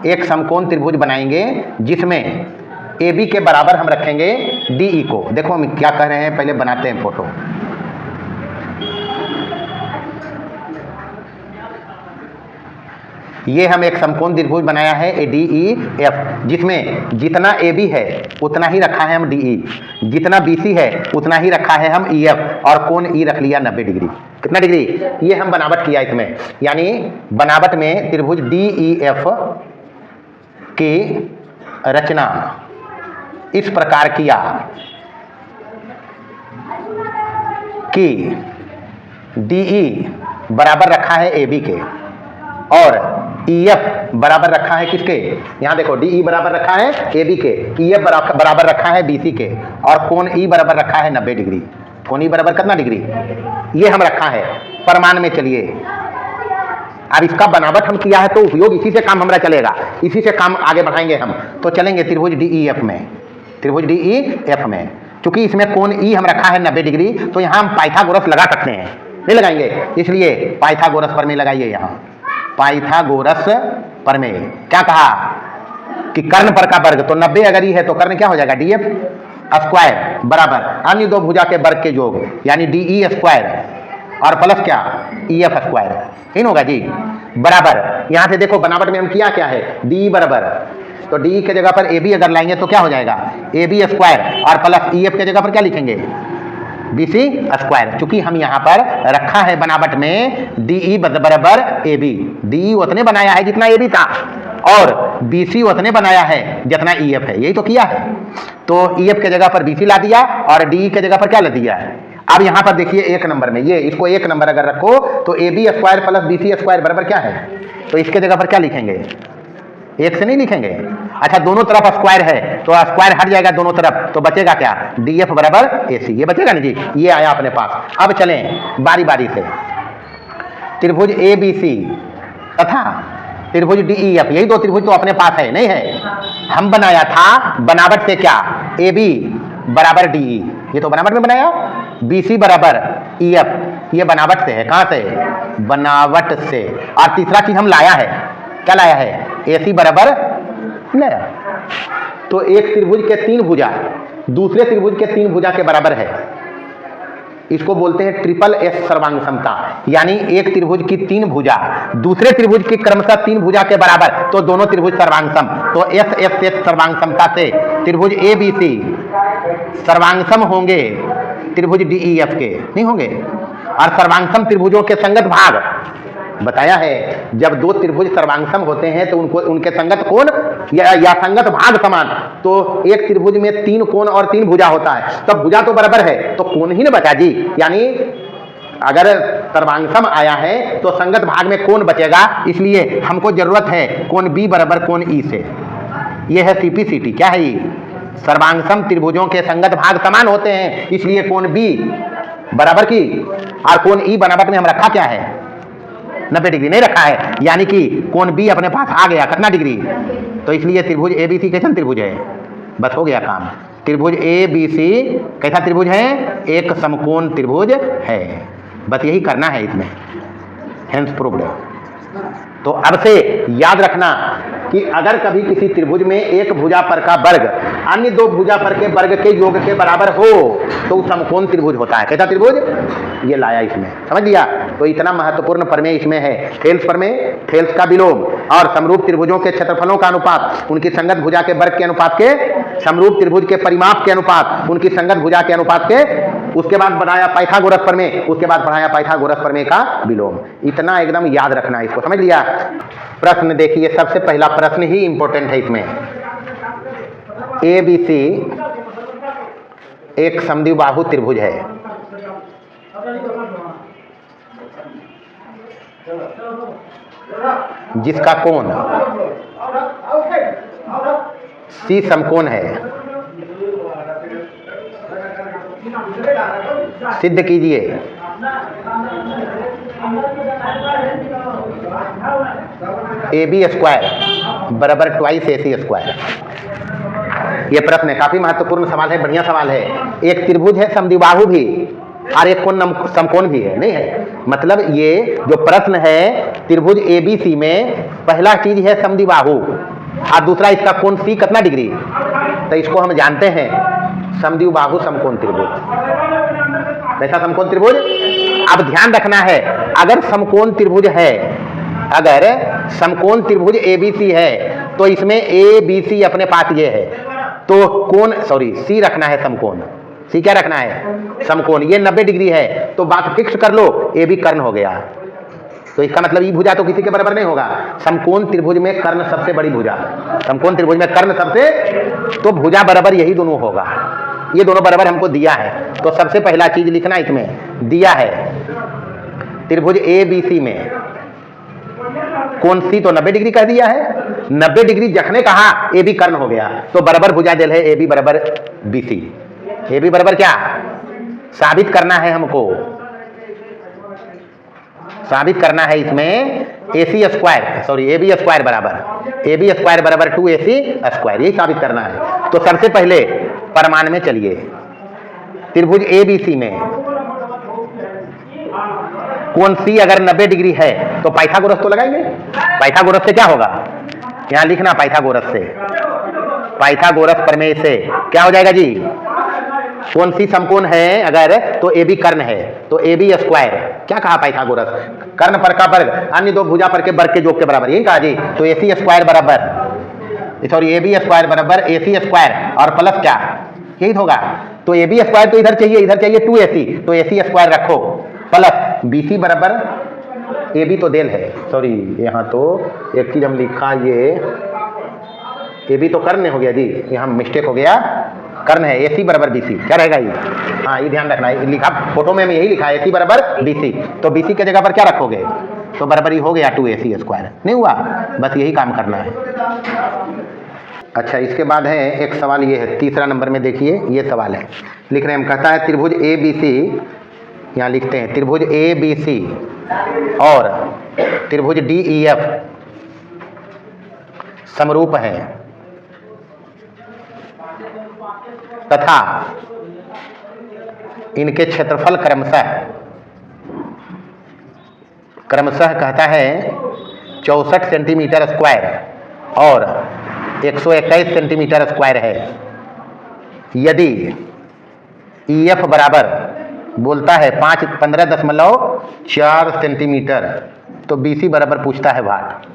एक समकोण त्रिभुज बनाएंगे जिसमें AB के बराबर हम रखेंगे DE को। देखो हम क्या कह रहे हैं, पहले बनाते हैं फोटो। ये हम एक समकोण त्रिभुज बनाया है DEF, जिसमें जितना AB है उतना ही रखा है हम DE, जितना BC है उतना ही रखा है हम EF, और कोण E रख लिया 90 डिग्री। कितना डिग्री? ये हम बनावट किया इसमें। यानी बनावट में त्रिभुज DEF की रचना इस प्रकार किया कि DE बराबर रखा है AB के, और EF बराबर रखा है किसके? यहां देखो, DE बराबर रखा है AB के, EF बराबर रखा है BC के, और कोण E बराबर रखा है 90 डिग्री। कोण E बराबर कितना डिग्री? ये हम रखा है प्रमाण में। चलिए अब इसका बनावट हम किया है तो उपयोग इसी से काम हमारा चलेगा, इसी से काम आगे बढ़ाएंगे हम। तो चलेंगे त्रिभुज DEF में। त्रिभुज DEF में चूंकि इसमें कोण E हम रखा है 90 डिग्री, तो यहां हम पाइथागोरस लगा सकते हैं। नहीं लगाएंगे? इसलिए पाइथागोरस प्रमेय लगाइए। यहां पाइथागोरस प्रमेय क्या कहा कि कर्ण पर का वर्ग, तो 90 अगर ही है तो कर्ण क्या हो जाएगा? DF स्क्वायर बराबर अन्य दो भुजा के वर्ग के योग, यानी DE स्क्वायर और प्लस क्या? EF square. इन होगा जी बराबर। यहां से देखो बनावट में हम किया क्या है, DE बराबर, तो DE के जगह पर AB अगर लाएंगे तो क्या हो जाएगा? AB स्क्वायर और प्लस EF के जगह पर क्या लिखेंगे? BC square. चूंकि हम यहां पर रखा है बनावट में DE बराबर AB, DE उतने बनाया है जितना AB था, और BC उतने बनाया है जितना EF है। यही तो किया है। तो EF के जगह पर BC ला दिया और DE के जगह पर क्या ला दिया है? अब यहां पर देखिए एक नंबर में, ये इसको एक नंबर अगर रखो तो AB square plus BC square बराबर क्या है? तो इसके जगह पर क्या लिखेंगे? एक से नहीं लिखेंगे। अच्छा, दोनों तरफ स्क्वायर है तो स्क्वायर हट जाएगा दोनों तरफ, तो बचेगा क्या? DF बराबर AC। ये बचेगा ना जी, ये आया अपने पास। अब चलें बारी बारी से। त्रिभुज ABC तथा त्रिभुज DEF, यही दो त्रिभुज तो अपने पास है, नहीं है? हम बनाया था बनावट से क्या? AB बराबर DE, ये तो बनावट में बनाया। BC बराबर EF, ये बनावट से है। कहां से? बनावट से। और तीसरा चीज हम लाया है, क्या लाया है? AC बराबर लाया। तो एक त्रिभुज के तीन भुजा दूसरे त्रिभुज के तीन भुजा के बराबर है। इसको बोलते हैं ट्रिपल S सर्वांग समता। यानी एक त्रिभुज की तीन भुजा दूसरे त्रिभुज की क्रमशः तीन भुजा के बराबर, तो दोनों त्रिभुज सर्वांग सम। तो S सर्वांग समता से त्रिभुज ABC सर्वांग सम होंगे त्रिभुज DEF के, नहीं होंगे? और सर्वांग सम त्रिभुजों के संगत भाग बताया है। जब दो त्रिभुज सर्वांगसम होते हैं तो उनको उनके संगत कोण या संगत भाग समान। तो एक त्रिभुज में तीन कोण और तीन भुजा होता है, तब भुजा तो बराबर है तो कोण ही न बचा जी। यानी अगर सर्वांगसम आया है तो संगत भाग में कोण बचेगा, इसलिए हमको जरूरत है कोण B बराबर कोण E से। यह है CPCT। क्या है ये? सर्वांगसम त्रिभुजों के संगत भाग समान होते हैं, इसलिए कोण B बराबर की, और कोण E बनावट में हम रखा क्या है? 90 डिग्री नहीं रखा है, यानी कि कोण B अपने पास आ गया कितना डिग्री? तो इसलिए त्रिभुज ABC कैसा त्रिभुज है? बस हो गया काम। त्रिभुज ABC कैसा त्रिभुज है? एक समकोण त्रिभुज है। बस यही करना है इसमें, हेंस प्रूव्ड। तो अब से याद रखना कि अगर कभी किसी त्रिभुज में एक भुजा पर का वर्ग अन्य दो भुजा पर के वर्ग के योग के बराबर हो तो समकोण त्रिभुज होता है। कैसा त्रिभुज? ये लाया इसमें, समझ लिया? तो इतना महत्वपूर्ण प्रमेय इसमें है। थेल्स प्रमेय, थेल्स का विलोम और समरूप त्रिभुजों के क्षेत्रफलों का अनुपात उनकी संगत भुजा के वर्ग के अनुपात के, समरूप त्रिभुज के परिमाप के अनुपात उनकी संगत भुजा के अनुपात के, उसके बाद बनाया पाइथागोरस प्रमेय, उसके बाद पढ़ाया पाइथागोरस प्रमेय का विलोम। इतना एकदम याद रखना इसको, समझ लिया? प्रश्न देखिए, सबसे पहला प्रश्न ही इंपॉर्टेंट है इसमें। ABC एक समद्विबाहु त्रिभुज है। जिसका कोण C समकोण है। सिद्ध कीजिए। AB स्क्वायर बराबर ट्वाइस AC स्क्वायर। यह प्रश्न है, काफी महत्वपूर्ण सवाल है, बढ़िया सवाल है। एक त्रिभुज है समद्विबाहु भी और एक कोण समकोण भी है, नहीं है? मतलब ये जो प्रश्न है त्रिभुज ABC में पहला चीज है समद्विबाहु और दूसरा इसका कोण C कितना डिग्री, तो इसको हम जानते हैं समद्विबाहु समकोण त्रिभुज। कैसा समकोण त्रिभुज? अब ध्यान रखना है, अगर समकोण त्रिभुज है, अगर समकोण त्रिभुज ABC है तो इसमें ABC अपने पास ये है, तो कोण C रखना है समकोण। C क्या रखना है? समकोण। ये 90 डिग्री है तो बात फिक्स कर लो, AB कर्ण हो गया। तो इसका मतलब ये भुजा तो किसी के बराबर नहीं होगा। समकोण त्रिभुज में कर्ण सबसे बड़ी भुजा, समकोण त्रिभुज में कर्ण सबसे, तो भुजा बराबर यही दोनों होगा। ये दोनों बराबर हमको दिया है, तो सबसे पहला चीज लिखना इसमें दिया है त्रिभुज ABC में कोण C तो 90 डिग्री कह दिया है, 90 डिग्री जखने कहा AB कर्ण हो गया, तो बराबर भुजा दिल है AB बराबर BC। AB बराबर क्या साबित करना है हमको? साबित करना है इसमें AB स्क्वायर बराबर 2AC स्क्वायर, यही साबित करना है। तो सबसे पहले प्रमाण में चलिए, त्रिभुज ABC में कोण C अगर 90 डिग्री है तो पाइथागोरस तो लगाएंगे। पाइथागोरस से क्या होगा? यहां लिखना पाइथागोरस से, पाइथागोरस प्रमेय से क्या हो जाएगा जी? कोण C समकोण है अगर तो AB कर्ण है, तो AB स्क्वायर क्या कहा पाइथागोरस? कर्ण पर का वर्ग अन्य दो भुजा पर के वर्ग के योग के बराबर, यही कहा जी। तो AC स्क्वायर बराबर AB स्क्वायर बराबर AC स्क्वायर और प्लस क्या, यही होगा। तो AB स्क्वायर तो इधर चाहिए 2AC, तो AC स्क्वायर रखो प्लस BC बराबर AB तो देल है, यहाँ तो एक चीज हम लिखा, ये AB तो कर्ण हो गया जी, यहाँ मिस्टेक हो गया, कर्ण है। AC बराबर BC क्या रहेगा ये? हाँ, ये ध्यान रखना है, लिखा फोटो में यही लिखा है AC बराबर BC, तो BC के जगह पर क्या रखोगे? तो बराबर ही हो गया 2AC स्क्वायर, नहीं हुआ? बस यही काम करना है। अच्छा, इसके बाद है एक सवाल, ये है तीसरा नंबर में, देखिए ये सवाल है, लिख रहे हैं हम, कहता है त्रिभुज ABC, यहाँ लिखते हैं त्रिभुज ABC और त्रिभुज DEF समरूप है तथा इनके क्षेत्रफल क्रमशः कहता है 64 सेंटीमीटर स्क्वायर और 121 सेंटीमीटर स्क्वायर है। यदि EF बराबर बोलता है 15.4 सेंटीमीटर, तो BC बराबर पूछता है वाट।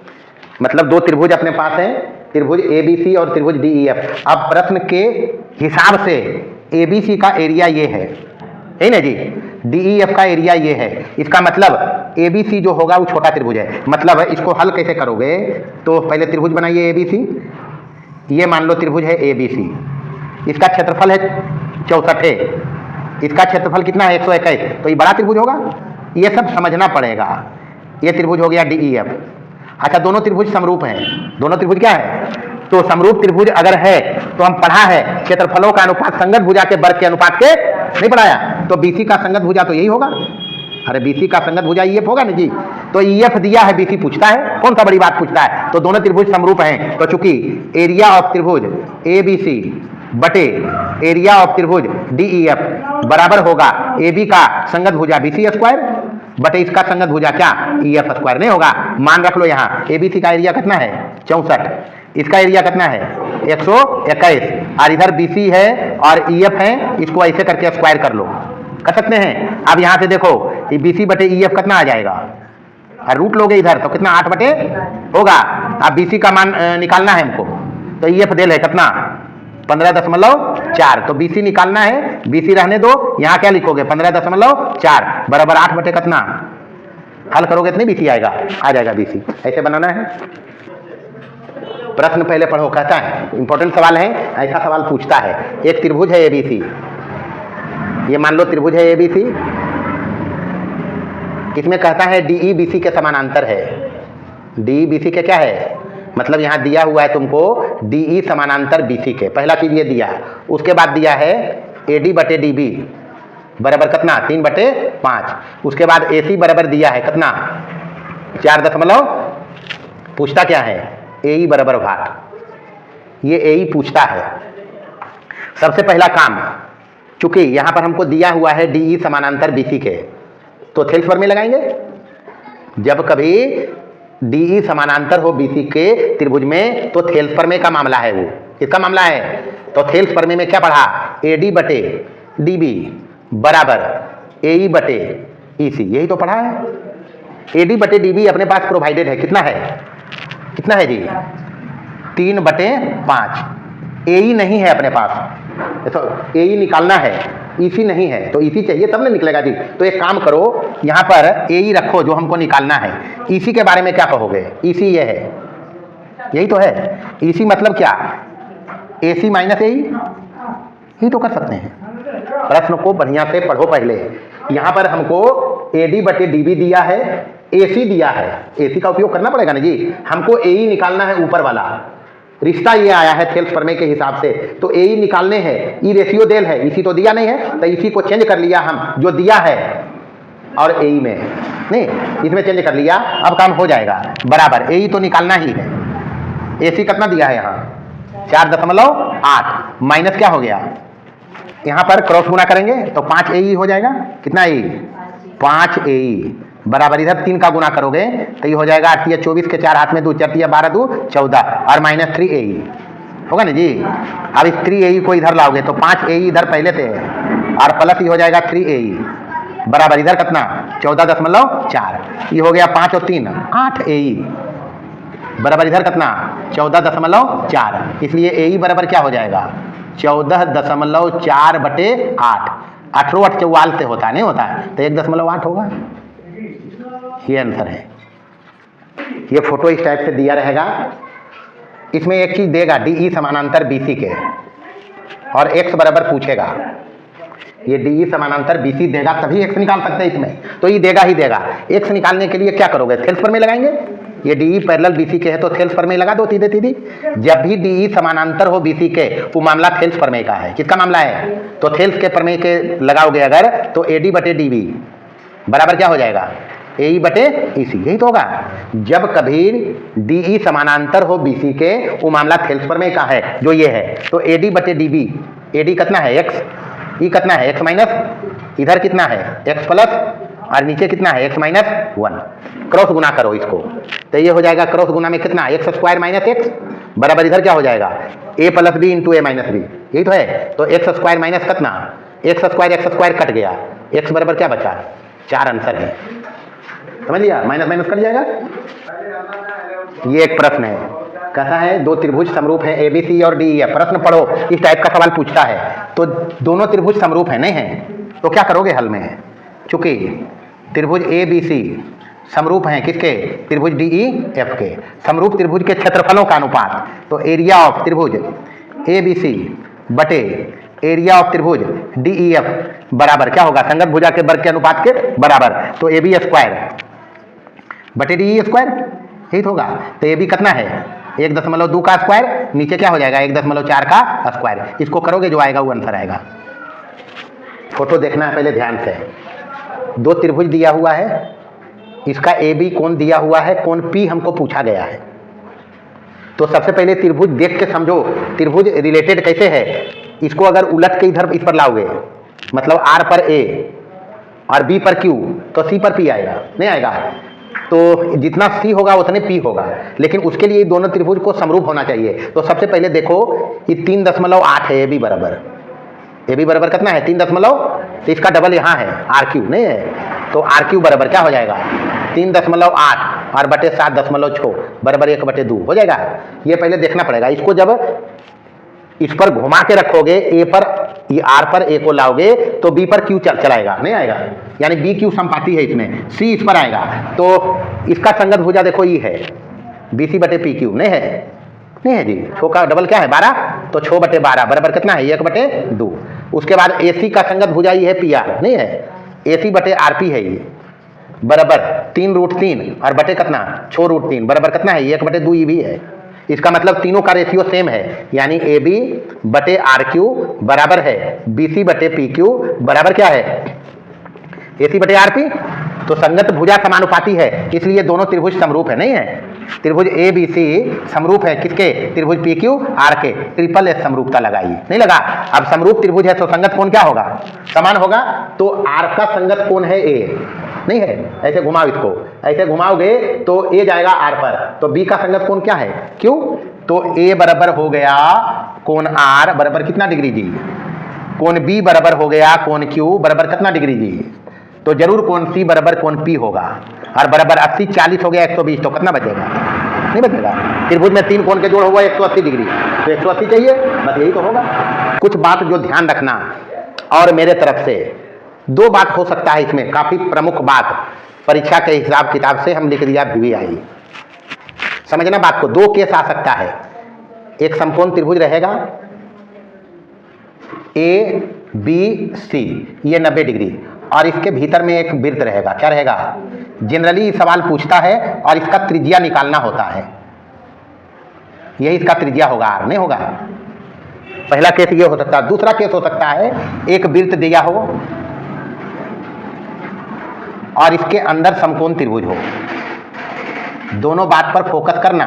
मतलब दो त्रिभुज अपने पास हैं, त्रिभुज ABC और त्रिभुज DEF। अब प्रश्न के हिसाब से ABC का एरिया ये है ना जी, DEF का एरिया ये है। इसका मतलब ABC जो होगा वो छोटा त्रिभुज है। मतलब इसको हल कैसे करोगे? तो पहले त्रिभुज बनाइए ABC, ये मान लो त्रिभुज है ABC, इसका क्षेत्रफल है 64 है, इसका क्षेत्रफल कितना है 121, तो ये बड़ा त्रिभुज होगा। ये सब समझना पड़ेगा। ये त्रिभुज हो गया DEF। अच्छा, दोनों त्रिभुज समरूप हैं। दोनों त्रिभुज क्या है? तो समरूप त्रिभुज अगर है तो हम पढ़ा है क्षेत्रफलों का अनुपात संगत भुजा के वर्ग के अनुपात के, नहीं पढ़ाया? तो BC का संगत भुजा तो यही होगा। अरे BC का संगत भुजा EF होगा ना जी। तो EF दिया है, BC पूछता है, कौन सा बड़ी बात पूछता है। तो दोनों त्रिभुज समरूप हैं, तो चूंकि एरिया ऑफ त्रिभुज ABC बटे एरिया ऑफ त्रिभुज DEF बराबर होगा AB का संगत भुजा BC स्क्वायर बटे इसका संगत भुजा क्या EF स्क्वायर। नहीं होगा, मान रख लो यहाँ ABC का एरिया कितना है 64, इसका एरिया कितना है 121, और इधर BC है और EF है, इसको ऐसे करके स्क्वायर कर लो, कर सकते हैं। अब यहाँ से देखो BC बटे EF कितना आ जाएगा, और रूट लोगे इधर तो कितना 8 बटे होगा। अब BC का मान निकालना है हमको, तो EF देल है कितना 15.4, तो BC निकालना है, BC रहने दो, यहाँ क्या लिखोगे 15.4 बराबर 8 बटे कितना, हल करोगे इतनी BC आएगा, आ जाएगा BC। ऐसे बनाना है। प्रश्न पहले पढ़ो, कहता है इंपॉर्टेंट सवाल है, ऐसा सवाल पूछता है। एक त्रिभुज है ABC, ये मान लो त्रिभुज है ABC, इसमें कहता है DE BC के समानांतर है। DE BC के क्या है, मतलब यहाँ दिया हुआ है तुमको DE समानांतर BC के, पहला चीज ये दिया। उसके बाद दिया है AD बटे DB बराबर कितना 3/5। उसके बाद AC बराबर दिया है कितना 4 पूछता क्या है AE बराबर भाग, ये AE पूछता है। सबसे पहला काम, चूंकि यहाँ पर हमको दिया हुआ है DE समानांतर BC के, तो थेल्स प्रमेय लगाएंगे। जब कभी DE समानांतर हो BC के त्रिभुज में तो थेल्स प्रमेय का मामला है, वो किसका मामला है। तो थेल्स प्रमेय में क्या पढ़ा, AD बटे DB बराबर AE बटे EC, यही तो पढ़ा है। AD बटे DB अपने पास प्रोवाइडेड है, कितना है, कितना है जी 3/5। AE नहीं है अपने पास, तो AE निकालना है, EC नहीं है, तो EC चाहिए तब ना निकलेगा जी। तो एक काम करो, यहाँ पर AE रखो जो हमको निकालना है। EC के बारे में क्या कहोगे, EC ये है, यही तो है। EC मतलब क्या AC माइनस AE, यही तो कर सकते हैं। प्रश्न को बढ़िया से पढ़ो पहले। यहाँ पर हमको AD बटे DB दिया है, AC दिया है, AC का उपयोग करना पड़ेगा ना जी। हमको AE निकालना है, ऊपर वाला रिश्ता ये आया है थेल्स प्रमेय के हिसाब से, तो AE निकालने हैं। ई रेशियो देल है, EC तो दिया नहीं है, तो EC को चेंज कर लिया हम, जो दिया है और AE में नहीं, इसमें चेंज कर लिया, अब काम हो जाएगा। बराबर AE तो निकालना ही है, AC कितना दिया है यहाँ 4.8 माइनस क्या हो गया, यहाँ पर क्रॉस गुना करेंगे तो 5 AE हो जाएगा। कितना AE 5 AE बराबर इधर 3 का गुना करोगे तो ये हो जाएगा 8 या 24 के 4 हाथ में 2 4 या 12 2 14 और माइनस 3 AE होगा ना जी। अब इस 3 AE को इधर लाओगे तो 5 AE इधर पहले से है और प्लस ये हो जाएगा 3 AE बराबर इधर कितना 14.4, ये हो गया 5 और 3 8 AE बराबर इधर कितना 14.4, इसलिए AE बराबर क्या हो जाएगा 14.4 बटे 8। 18 8 44 से होता है, नहीं होता है, तो 1.8 होगा, ये आंसर है। ये फोटो इस टाइप से दिया रहेगा। इसमें एक चीज देगा DE समानांतर BC के और x बराबर पूछेगा। ये DE समानांतर BC देगा तभी x निकाल सकते हैं इसमें, तो ये देगा ही देगा। x निकालने के लिए क्या करोगे, थेल्स प्रमेय लगाएंगे। ये DE पैरेलल BC के है तो थेल्स प्रमेय लगा दो सीधे सीधी। जब भी DE समानांतर हो BC के वो मामला थेल्स प्रमेय का है। किसका मामला है, तो थेल्स के प्रमेय के लगाओगे अगर तो AD बटे DB बराबर क्या हो जाएगा AE बटे EC, यही तो होगा। जब कभी DE समानांतर हो BC के वो मामला थेल्स प्रमेय का है, जो ये है। तो AD बटे DB, AD कितना है x, E कितना है x माइनस, इधर कितना है x प्लस और नीचे कितना है x माइनस 1। क्रॉस गुना करो इसको तो ये हो जाएगा, क्रॉस गुना में कितना x स्क्वायर माइनस x बराबर इधर क्या हो जाएगा a plus b into a minus b, यही तो है। तो x स्क्वायर माइनस कितना x स्क्वायर कट गया, x बराबर क्या बचा 4, आंसर है। समझ लिया, माइनस माइनस कट जाएगा। ये एक प्रश्न है, कहता है दो त्रिभुज समरूप हैं ABC और DE। प्रश्न पढ़ो, इस टाइप का सवाल पूछता है। तो दोनों त्रिभुज समरूप है नहीं है, तो क्या करोगे हल में, चूंकि त्रिभुज ABC समरूप हैं किसके, त्रिभुज DEF के। समरूप त्रिभुज के क्षेत्रफलों का अनुपात, तो एरिया ऑफ त्रिभुज ABC बटे एरिया ऑफ त्रिभुज DEF बराबर क्या होगा, संगत भुजा के वर्ग के अनुपात के बराबर। तो AB स्क्वायर बटे DE स्क्वायर, यही होगा। तो AB कितना है 1.2 का स्क्वायर, नीचे क्या हो जाएगा 1.4 का स्क्वायर। इसको करोगे जो आएगा वो आंसर आएगा। फोटो देखना है पहले ध्यान से। दो त्रिभुज दिया हुआ है, इसका ए बी कोण दिया हुआ है, कोण पी हमको पूछा गया है। तो सबसे पहले त्रिभुज देख के समझो त्रिभुज रिलेटेड कैसे है। इसको अगर उलट के इधर इस पर लाओगे, मतलब आर पर ए और बी पर क्यू, तो सी पर पी आएगा, नहीं आएगा। तो जितना सी होगा उतने पी होगा, लेकिन उसके लिए दोनों त्रिभुज को समरूप होना चाहिए। तो सबसे पहले देखो ये 3.8 है, ए बी बराबर कितना है 3. तो इसका डबल यहाँ है आर क्यू, नहीं है। तो आर क्यू बराबर क्या हो जाएगा 3.8 और बटे 7.6 बराबर 1/2 हो जाएगा। ये पहले देखना पड़ेगा। इसको जब इस पर घुमा के रखोगे, ए पर ये आर पर ए को लाओगे तो बी पर क्यू चलाएगा, नहीं आएगा। यानी बी क्यू समपाती है इसमें, सी इस पर आएगा। तो इसका संगत भुजा देखो ये है बी सी बटे पी क्यू, नहीं है जी। छो का डबल क्या है 12, तो 6/12 बराबर कितना है 1/2। उसके बाद ए सी का संगत भुजा ये है पी आर, नहीं है। ए सी बटे आर पी है ये बराबर 3√3 और बटे कितना 6√3 बराबर कितना है 1/2 ये भी है। इसका मतलब तीनों का रेशियो सेम है, यानी ए बी बटे आर क्यू बराबर है बी सी बटे पी क्यू बराबर क्या है ए सी बटे आर पी। तो संगत भुजा समानुपाती है, इसलिए दोनों त्रिभुज समरूप है, नहीं है। त्रिभुज ए बी सी समरूप है किसके, त्रिभुज पी क्यू आर के। ट्रिपल एस समरूपता लगाई, नहीं लगा। अब समरूप त्रिभुज है तो संगत कोण क्या होगा, समान होगा। तो आर का संगत कोण है ए, नहीं है। ऐसे घुमाओ, इसको ऐसे घुमाओगे तो ए जाएगा आर पर, तो बी का संगत कोण क्या है क्यू। तो ए बराबर हो गया कोण आर बराबर कितना डिग्री जी, कोण बी बराबर हो गया कोण क्यू बराबर कितना डिग्री जी। तो जरूर कोण सी बराबर कोण पी होगा, और बराबर 80 40 हो गया 120, तो कितना बचेगा, नहीं बचेगा। त्रिभुज में 3 कोण के जोड़ हुआ 180 डिग्री, तो 180 चाहिए, बस यही तो होगा। कुछ बात जो ध्यान रखना, और मेरे तरफ से 2 बात हो सकता है इसमें, काफी प्रमुख बात परीक्षा के हिसाब किताब से हम लिख दिया VVI। समझना बात को, 2 केस आ सकता है। एक समकोण त्रिभुज रहेगा ABC, ये 90 डिग्री, और इसके भीतर में एक वृत्त रहेगा। क्या रहेगा, जनरली सवाल पूछता है और इसका त्रिज्या निकालना होता है, यही इसका त्रिज्या होगा, आर नहीं होगा। पहला केस ये हो सकता है। दूसरा केस हो सकता है एक वृत्त दिया हो और इसके अंदर समकोण त्रिभुज हो। दोनों बात पर फोकस करना,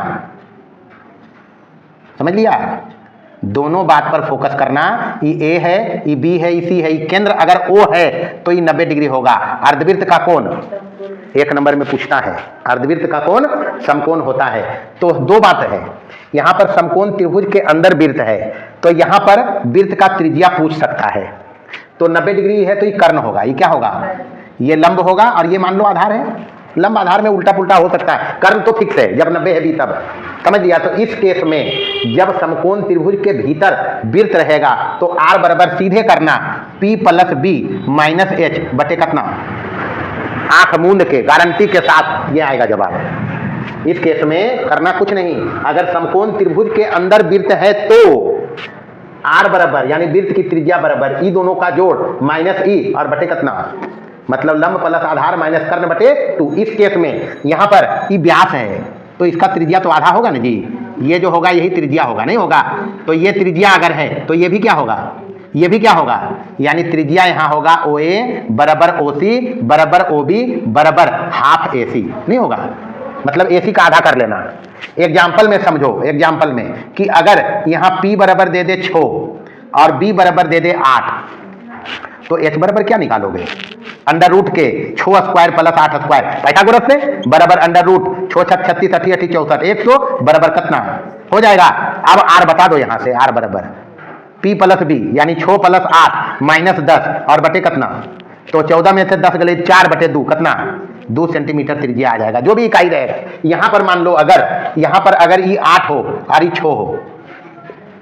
समझ लिया, दोनों बात पर फोकस करना। ये ए है, ये बी है, ये सी है, ये केंद्र अगर ओ है तो ये 90 डिग्री होगा। अर्धवृत्त का कोण 1 नंबर में पूछता है, अर्धवृत्त का कोण समकोण होता है। तो 2 बात है, यहां पर समकोण त्रिभुज के अंदर वृत्त है, तो यहां पर वृत्त का त्रिज्या पूछ सकता है। तो 90 डिग्री है तो ये कर्ण होगा, ये क्या होगा, ये लंब होगा, और ये मान लो आधार है। लंब आधार में उल्टा पुल्टा हो सकता है, कर्ण तो फिक्स है, जब 90 है भी तब, समझ लिया। तो इस केस में जब समकोण त्रिभुज के भीतर वृत्त रहेगा तो आर बराबर सीधे करना P + B - H बटे कितना, आंख मूंद के गारंटी के साथ ये आएगा जवाब। इस केस में करना कुछ नहीं, अगर समकोण त्रिभुज के अंदर वृत्त है तो आर बराबर यानी वृत्त की त्रिज्या बराबर ई दोनों का जोड़ -E और बटे कितना, मतलब लंब प्लस आधार माइनस कर्ण बटे 2। इस केस में यहाँ पर ये व्यास है तो इसका त्रिज्या तो आधा होगा ना जी, ये जो होगा यही त्रिज्या होगा, नहीं होगा। तो ये त्रिज्या अगर है तो ये भी क्या होगा, ये भी क्या होगा, यानी त्रिज्या यहाँ होगा OA बराबर OC बराबर OB बराबर ½ AC, नहीं होगा। मतलब AC का आधा कर लेना। एग्जाम्पल में समझो, एग्जाम्पल में कि अगर यहाँ P बराबर दे दे 6 और B बराबर दे दे 8, तो H बराबर क्या निकालोगे, अंडर रूट के 6 स्क्वायर प्लस 8 स्क्वायर पाइथागोरस से बराबर अंडर रूट 6 6 36 80 80 64 100 बराबर कितना हो जाएगा। अब आर बता दो, यहां से आर बराबर P + B यानी 6 + 8 - 10 और बटे कितना, तो 14 में से 10 गले 4/2 कितना 2 सेंटीमीटर त्रिज्या आ जाएगा, जो भी इकाई रहेगा। यहां पर मान लो अगर यहां पर अगर ये 8 हो और ये 6 हो,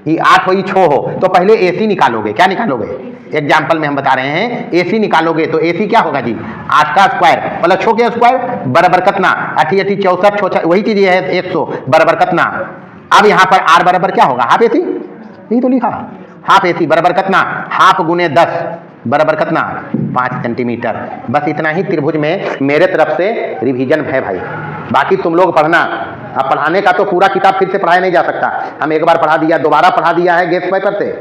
ये 8 हो ये 6 हो, तो पहले AC निकालोगे। क्या निकालोगे, एग्जाम्पल में हम बता रहे हैं AC निकालोगे तो AC क्या होगा जी 8 का स्क्वायर प्लस 6 के स्क्वायर बराबर कितना 80 80 64 64 वही चीज है 100 बराबर कितना। अब यहाँ पर R बराबर क्या होगा, ½ AC, यही तो लिखा, ½ AC बराबर कितना, ½ × 10 बराबर कितना 5 सेंटीमीटर। बस इतना ही त्रिभुज में मेरे तरफ से रिवीजन है भाई, बाकी तुम लोग पढ़ना। अब पढ़ाने का तो पूरा किताब फिर से पढ़ाया नहीं जा सकता, हम एक बार पढ़ा दिया, दोबारा पढ़ा दिया है गेस्ट पेपर से,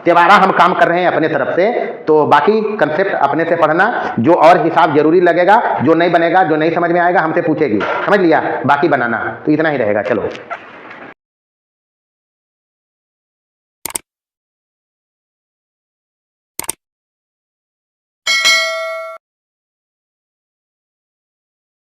तिवारा हम काम कर रहे हैं अपने तरफ से, तो बाकी कंसेप्ट अपने से पढ़ना, जो और हिसाब जरूरी लगेगा, जो नहीं बनेगा, जो नहीं समझ में आएगा हमसे पूछेगी, समझ लिया, बाकी बनाना, तो इतना ही रहेगा। चलो।